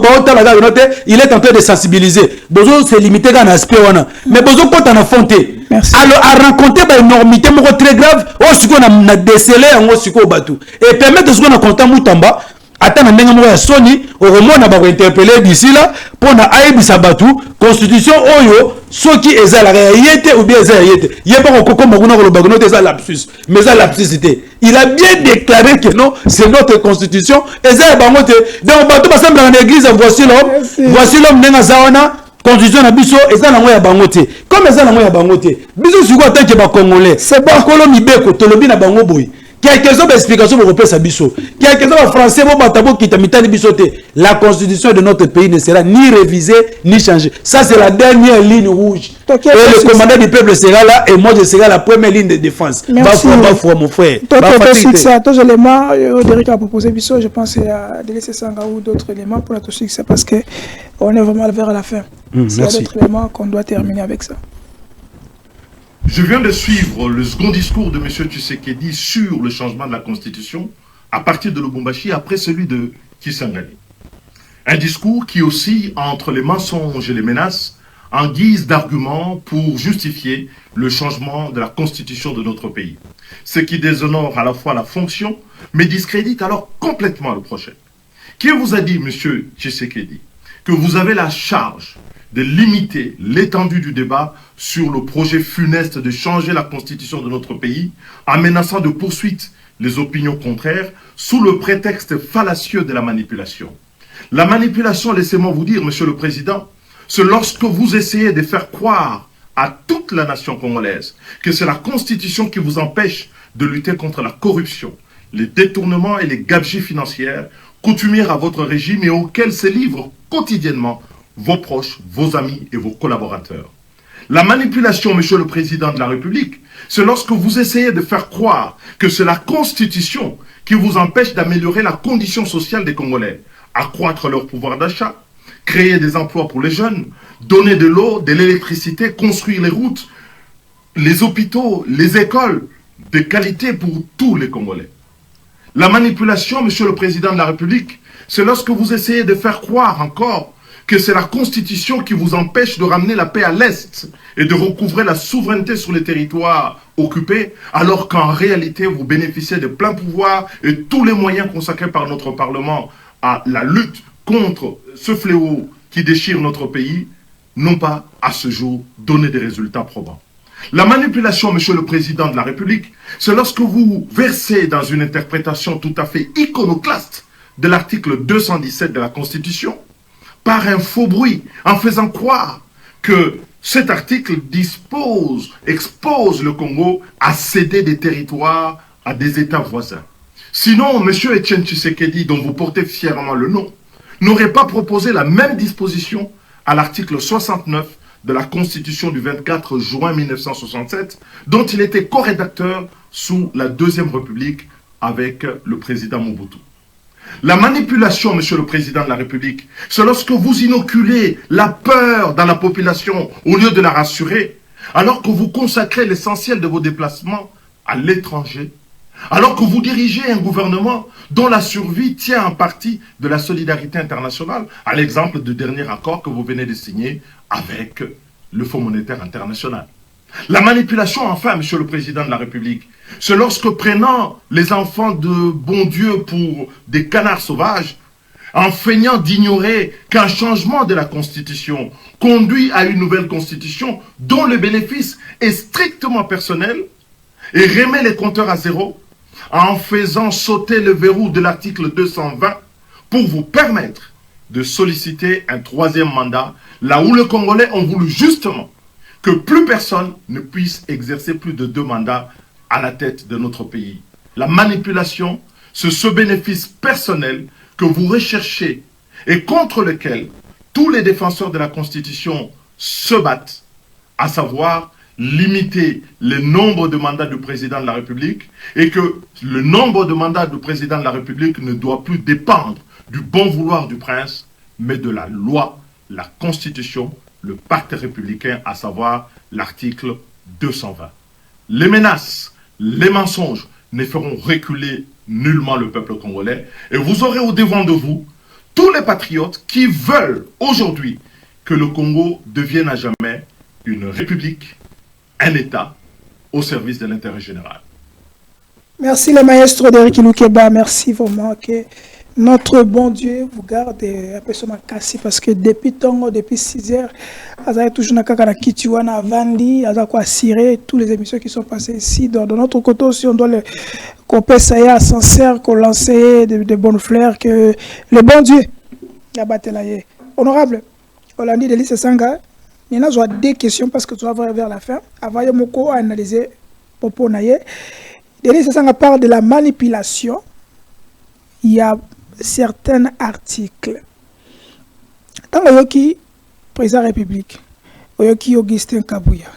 il est en train de sensibiliser. Besoin c'est limité dans l'aspect mais besoin quand on a fonté. Alors à rencontrer une énormité très grave, ce qu'on a décelé en et permettre ce qu'on a compté Moutamba. Attends, Sony, au moment on a interpellé d'ici là, pour na aïbisa batu, constitution oyo, ce qui est la réalité ou bien la réalité. Il y a pas encore comme on a le bagono des lapsus, mais ça lapsusité. Il a bien déclaré que non, c'est notre constitution. Et ça bangote. Donc bateau va sembler en église, voici l'homme nenga zaona. Constitution na biso eza na moya bangote comme eza na moya bangote biso siko atanke ba congolais c'est pas kolo mibeko tolobi na bango boy quelques autres explications pour repérer sa biso quelques autres français bon batabo qui t'a mitani bisote la constitution de notre pays ne sera ni révisée ni changée ça c'est la dernière ligne rouge et le commandant du peuple sera là et moi je serai la première ligne de défense bafou mon frère d'autres éléments Derek a proposé biso je pense à délaisser Sanga ou d'autres éléments pour notre succès parce que on est vraiment vers la fin c'est d'autres éléments qu'on doit terminer avec ça. Je viens de suivre le second discours de M. Tshisekedi sur le changement de la Constitution à partir de Lubumbashi après celui de Kisangani. Un discours qui oscille entre les mensonges et les menaces en guise d'argument pour justifier le changement de la Constitution de notre pays. Ce qui déshonore à la fois la fonction mais discrédite alors complètement le projet. Qui vous a dit, M. Tshisekedi, que vous avez la charge de limiter l'étendue du débat sur le projet funeste de changer la constitution de notre pays en menaçant de poursuite les opinions contraires sous le prétexte fallacieux de la manipulation. La manipulation, laissez-moi vous dire, Monsieur le Président, c'est lorsque vous essayez de faire croire à toute la nation congolaise que c'est la constitution qui vous empêche de lutter contre la corruption, les détournements et les gabegies financières coutumières à votre régime et auxquels se livrent quotidiennement vos proches, vos amis et vos collaborateurs. La manipulation, Monsieur le Président de la République, c'est lorsque vous essayez de faire croire que c'est la Constitution qui vous empêche d'améliorer la condition sociale des Congolais, accroître leur pouvoir d'achat, créer des emplois pour les jeunes, donner de l'eau, de l'électricité, construire les routes, les hôpitaux, les écoles de qualité pour tous les Congolais. La manipulation, Monsieur le Président de la République, c'est lorsque vous essayez de faire croire encore que c'est la Constitution qui vous empêche de ramener la paix à l'Est et de recouvrer la souveraineté sur les territoires occupés, alors qu'en réalité, vous bénéficiez de plein pouvoir et tous les moyens consacrés par notre Parlement à la lutte contre ce fléau qui déchire notre pays, n'ont pas, à ce jour, donné des résultats probants. La manipulation, Monsieur le Président de la République, c'est lorsque vous versez dans une interprétation tout à fait iconoclaste de l'article 217 de la Constitution, par un faux bruit, en faisant croire que cet article expose le Congo à céder des territoires à des États voisins. Sinon, M. Etienne Tshisekedi, dont vous portez fièrement le nom, n'aurait pas proposé la même disposition à l'article 69 de la Constitution du 24 juin 1967, dont il était co-rédacteur sous la Deuxième République avec le président Mobutu. La manipulation, Monsieur le Président de la République, c'est lorsque vous inoculez la peur dans la population au lieu de la rassurer, alors que vous consacrez l'essentiel de vos déplacements à l'étranger, alors que vous dirigez un gouvernement dont la survie tient en partie de la solidarité internationale, à l'exemple du dernier accord que vous venez de signer avec le Fonds monétaire international. La manipulation, enfin, Monsieur le Président de la République, c'est lorsque prenant les enfants de bon Dieu pour des canards sauvages, en feignant d'ignorer qu'un changement de la Constitution conduit à une nouvelle Constitution dont le bénéfice est strictement personnel, et remet les compteurs à zéro, en faisant sauter le verrou de l'article 220 pour vous permettre de solliciter un troisième mandat, là où les Congolais ont voulu justement que plus personne ne puisse exercer plus de 2 mandats à la tête de notre pays. La manipulation, c'est ce bénéfice personnel que vous recherchez et contre lequel tous les défenseurs de la Constitution se battent, à savoir limiter le nombre de mandats du président de la République et que le nombre de mandats du président de la République ne doit plus dépendre du bon vouloir du prince, mais de la loi, la Constitution, le pacte républicain, à savoir l'article 220. Les menaces, les mensonges ne feront reculer nullement le peuple congolais et vous aurez au devant de vous tous les patriotes qui veulent aujourd'hui que le Congo devienne à jamais une république, un État au service de l'intérêt général. Merci le maestro d'Eric Lukeba, merci vraiment que notre bon Dieu vous garde un peu sur ma casse parce que depuis 6 heures, vous avez toujours na Kitiwana Vandi, vous avez assuré toutes les émissions qui sont passées ici. De notre côté aussi, on doit couper ça à sincère, qu'on lance de bonnes fleurs, que le bon Dieu a battu là. Honorable, Olandi Delis Sanga, il y a 2 questions parce que tu vas voir vers la fin. Avant de analyser Popo Naye, Delis Sanga parle de la manipulation. Il y a certains articles. Tant que président de la République, Augustin Kabouya,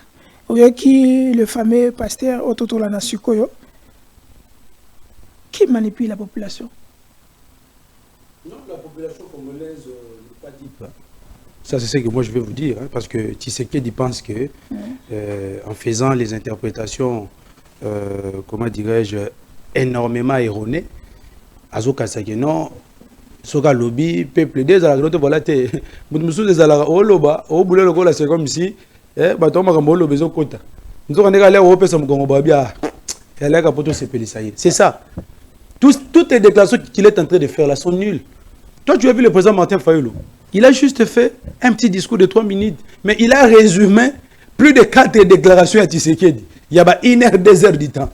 le fameux pasteur Ototo Lanasukoyo, qui manipule la population? Non, la population congolaise n'est pas dit. Ça, c'est ce que moi je vais vous dire, hein, parce que Tshisekedi pense que, en faisant les interprétations, comment dirais-je, énormément erronées, Azoka non, soka lobby, peuple des alagnotes voilà te, musu des alaga oloba, au boulot le gola c'est comme si, bateau makambo lobe zo kota. Nous on est allé au pesa mkongo babia, elle a capoto se pélissailler. C'est ça. Toutes les déclarations qu'il est en train de faire là sont nulles. Toi tu as vu le président Martin Fayulu, Il a juste fait un petit discours de 3 minutes. Mais il a résumé plus de 4 déclarations à Tshisekedi. Il y a 1 heure, 2 heures du temps.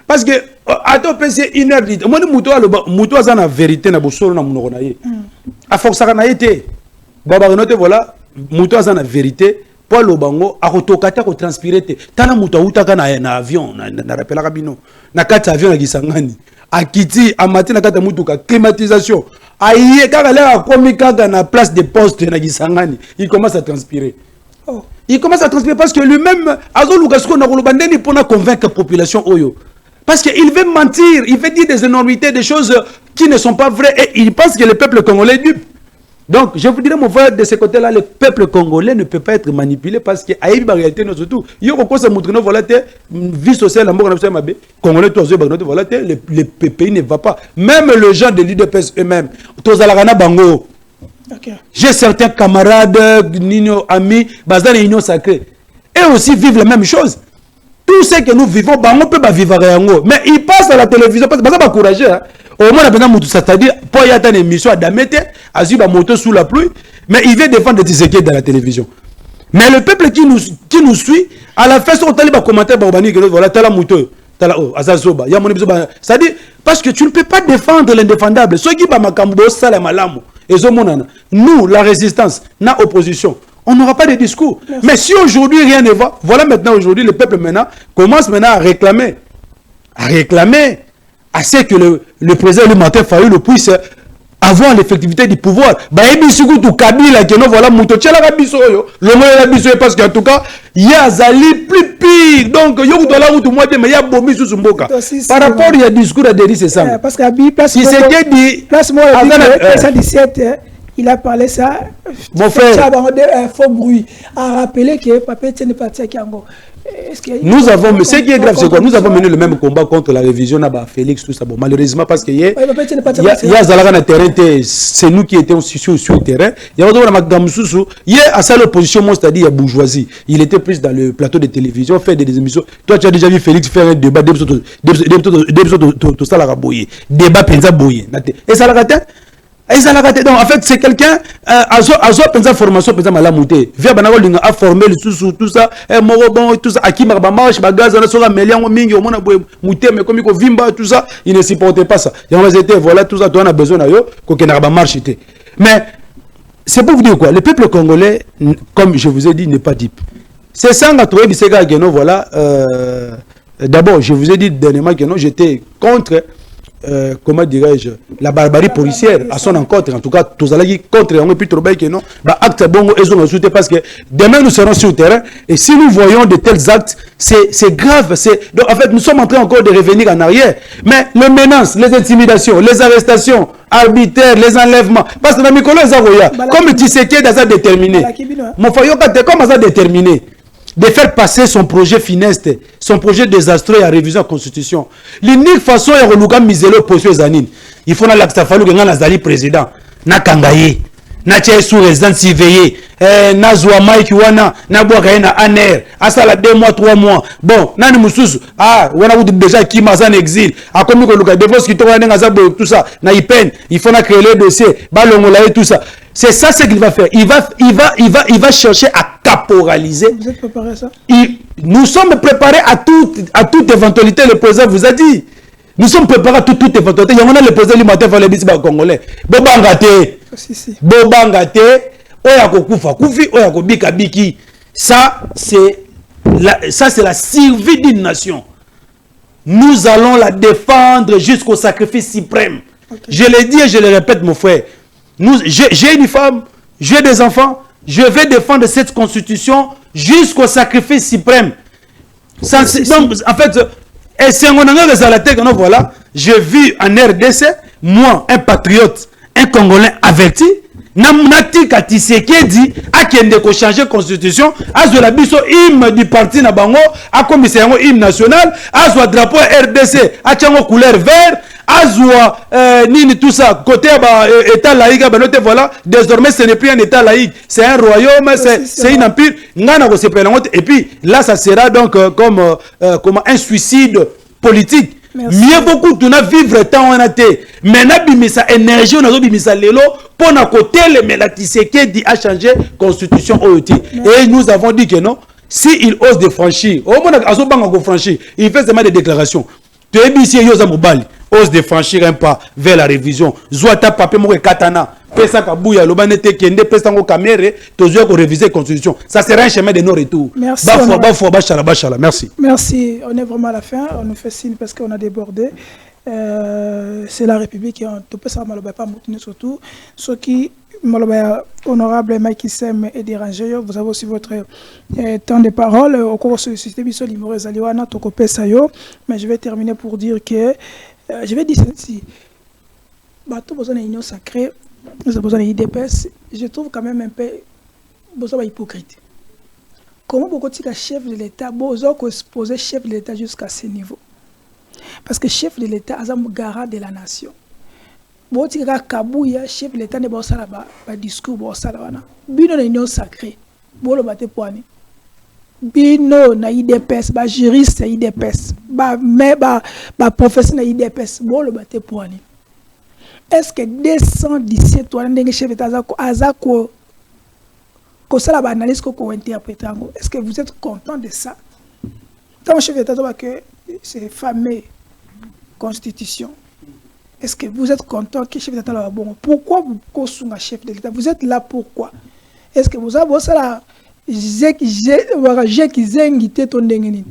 Parce que, à ton PC, 1 heure du temps. Moi, je suis la vérité. À force, ça a été. Voilà, je suis la vérité. Pour le bango, à rotokata ko transpirer te. Tana muta utaka na avion, na rappela kabino. Na kata avion na Kisangani. A Kiti, a matin na kata mutuka climatisation. Aïe kaka la komika na place de poste na Kisangani. Il commence à transpirer. Oh. Il commence à transpirer parce que lui-même azolukasko na kolobandeni pour convaincre la population oyo. Parce qu'il veut mentir, il veut dire des énormités, des choses qui ne sont pas vraies et il pense que le peuple congolais est dupe. Donc, je vous dirais, mon frère, de ce côté-là, le peuple congolais ne peut pas être manipulé parce qu'il y a une réalité, nous surtout. Il y a encore ça, notre volonté, vie sociale, l'amour, congolais, le pays ne va pas. Même les gens de l'UDPS eux-mêmes, bango. J'ai certains camarades, amis, bazar et union sacrée. Et aussi vivent la même chose. Tout ce que nous vivons, on peut pas vivre à mais ils passent à la télévision parce que ça va encourager. Au moins, c'est-à-dire, pour y avoir une émission à Damete, à suivre moto sous la pluie, mais il veut défendre Tshisekedi dans la télévision. Mais le peuple qui nous suit, à la fin, on va commenter, voilà, t'as la moto, t'as la azazoba, c'est-à-dire, parce que tu ne peux pas défendre l'indéfendable. Ceux qui nous, la résistance, la opposition, on n'aura pas de discours. Merci. Mais si aujourd'hui rien ne va, voilà maintenant aujourd'hui le peuple maintenant commence maintenant à réclamer à ce que le président le Martin Fayulu puisse avoir l'effectivité du pouvoir. Bah ebisuku tu Kabila que non voilà muto tchela kabiso yo le moyen la biso parce qu'en tout cas il y a Zali plus pire donc yo to la mutu moi mais il y a bomi sous mboka par rapport il y a discours à Denis c'est ça parce que Abi place qui c'est que dit place moi 17 il a parlé ça mon frère faux bruit à rappeler que papa n'est pas parti à Kiango. Nous avons, mais ce qui est grave, c'est quoi? Nous avons mené le même combat contre la révision à Félix, tout ça. Bon, malheureusement, parce qu'il y a Zalaga terrain, c'est nous qui étions sur le terrain. Il y a à ça l'opposition, c'est-à-dire il y a bourgeoisie. Il était plus dans le plateau de télévision, faire des émissions. Toi, tu as déjà vu Félix faire un débat, tout ça, la boyer. Débat, pensa boyer. Et ça l'a raté? Donc en fait c'est quelqu'un a pensé formation pensé malamouté via banako a formé le sous tout ça et bon tout ça akima ba marche ba gaz na soka meliango mingi au mona mouté mais comme ko vimba tout ça il ne supportait pas ça et on était voilà tout ça toi on a besoin na yo ko kenara ba marche té mais c'est pour vous dire quoi le peuple congolais comme je vous ai dit n'est pas dupe c'est ça nga trouvé biseka que non voilà d'abord je vous ai dit dernièrement que non j'étais contre comment dirais-je, la barbarie policière à son encontre. En tout cas, tous allez contre on est plus trop bien que non. Bah acte bongo et ont ajouté parce que demain nous serons sur le terrain et si nous voyons de tels actes, c'est grave. Donc en fait nous sommes en train encore de revenir en arrière. Mais les menaces, les intimidations, les arrestations arbitraires, les enlèvements, parce que dans Nicolas Zaroya, comme Tshisekedi a déterminé, mon foyer comme ça déterminé. De faire passer son projet funeste, son projet désastreux à révision de la Constitution. L'unique façon est de faire miser l'opposition. Il faut que le président, na kangaye, na tchè sous résidence surveillée, na zoa Mike wana, na boire na aner, asala 2 mois, 3 mois. Bon, nani mususu, wana vous déjà qui m'a en exil, a commis que le défense qui tourne tout ça, na ipen, il faut créer le dossier, balongola et tout ça. C'est ça ce qu'il va faire. Il va chercher à caporaliser. Vous êtes préparé à ça? Nous sommes préparés à toute éventualité, le président vous a dit. Nous sommes préparés à toute éventualité. Il y a le président du matin, il faut les bisous congolais. Bobangate. Bobangate. Oyakokufa kufi, oyakobika biki. Ça, c'est la survie d'une nation. Nous allons la défendre jusqu'au sacrifice suprême. Okay. Je le dis et je le répète, mon frère. J'ai une femme, j'ai des enfants, je vais défendre cette constitution jusqu'au sacrifice suprême. Donc, en fait, et c'est voilà, j'ai vu en RDC, moi, un patriote, un Congolais averti, Namnati Tshisekedi a kende ko changer constitution, a la biso hymne du parti na bango, a commissaire hymne national, a drapeau RDC, a tchango couleur vert. Azwa nini tout ça côté état laïque voilà désormais ce n'est plus un état laïque c'est un royaume c'est un empire et puis là ça sera donc comme un suicide politique mieux beaucoup tu na vivre temps on a été maintenant bimisa énergie on a bimisa lelo pour na côté le Tshisekedi a changé constitution OET et nous avons dit que non si il ose de franchir au moins azo banga go franchir il fait seulement des déclarations tu es ici yoza mobali ose de franchir un pas vers la révision zoata papier mo katana pesa kabuya lobanete kende pesa ngo kamere tozo ko réviser constitution ça sera un chemin de non retour merci bachala merci on est vraiment à la fin on nous fait signe parce qu'on a débordé c'est la République qui on peut ça maloba pas moutenir surtout ceux qui maloba honorable Mike Sem et dérangé vous avez aussi votre temps de parole au cours de ce système biso numéro zaliwana to kopesa yo mais je vais terminer pour dire que je vais dire ceci bateau besoin d'une union sacrée nous avons besoin d'IDPS je trouve quand même un peu besoin hypocrite comment beaucoup de chef de l'État besoin qu'on se pose chef de l'État jusqu'à ce niveau parce que chef de l'État est un garant de la nation bon tu regardes Kabouya chef de l'État ne peut pas ba discours bon ça là bino na union sacrée bon le bateau poani bino na IDPS ba juriste IDPS ba professeur na IDPS bon le bateau poani est-ce que 217 toi ndenge chef d'État azako ko sala ba analyse ko interpréter ngo est-ce que vous êtes content de ça tant chef d'État que c'est fameux constitution est-ce que vous êtes content que chef d'État là bon pourquoi vous kosunga chef de l'État vous êtes là pourquoi est-ce que vous avez ça j'ai qui zengité ton ndenge nini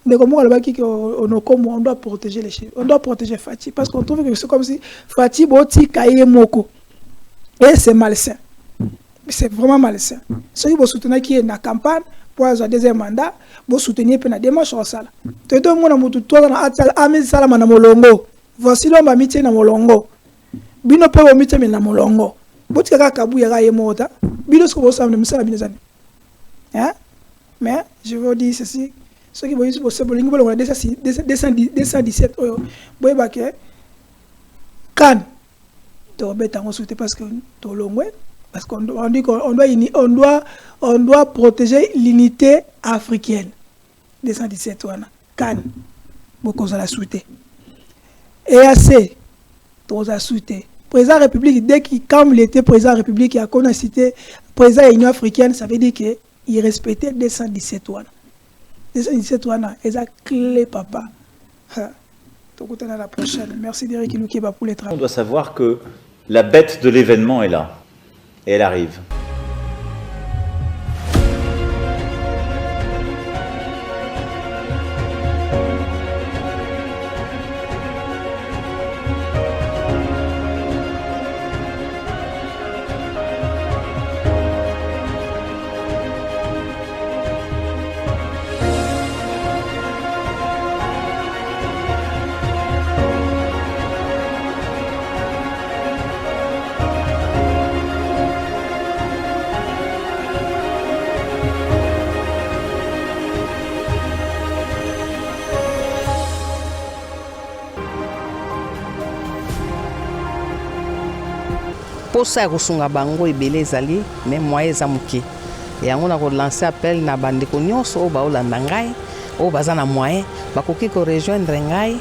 mais comment on doit protéger les chefs on doit protéger Fati parce qu'on trouve que c'est comme si Fati boti kaye moko et c'est malsain c'est vraiment malsain ceux qui vont soutenir qui est na campagne pour un deuxième mandat vont soutenir pe na démarche au sala to to mona mutu to na atal ami sala na molongo voici l'homme a mité na molongo bino pe bo mité na molongo boti ka kabuya ka yemota bino sko bo samne misala binezani hein mais je veux dire ceci ceux qui vont use possible lingo bolongo 217 oyo boy baké kan to beta ngo souté parce que to longwe parce qu'on dit qu'on doit protéger l'unité africaine 217 wana kan beaucoup za la souté EAC to za souté président république dès qu'il comme il était président république il a connu cité président union africaine ça veut dire que il respectait 217 wana 217 wana et ça clé papa donc on à la prochaine merci Derek Iloukiba pour les travaux. On doit savoir que la bête de l'événement est là et elle arrive. posa ya kosunga bango ebele ezali mais moyen eza moke yango na kolancer appel na bandeko nyonso oyo baolanda ngai oyo baza na moyen bakoki korejoindre ngai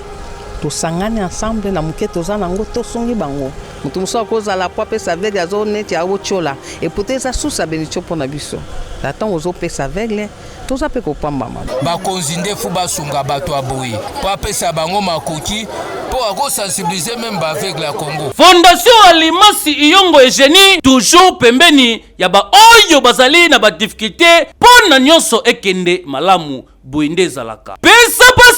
tosangani ensemble na moke toza nango tosungi bango moto mosusu akozala po apesa aveugle azo neti aotiola epute eza susu abelitio mpo na biso na ntango ozopesa aveugle toza mpe kopambama bakonzi ndefu basunga bato ya boye po apesa bango makoki po akosensibilize meme baaveugle ya Congo. Fondation Alimasi Iyongo Eugenie toujours pembeni ya baoyo bazali na badifficulté mpo na nyonso ekende malamu boye nde ezalaka pesa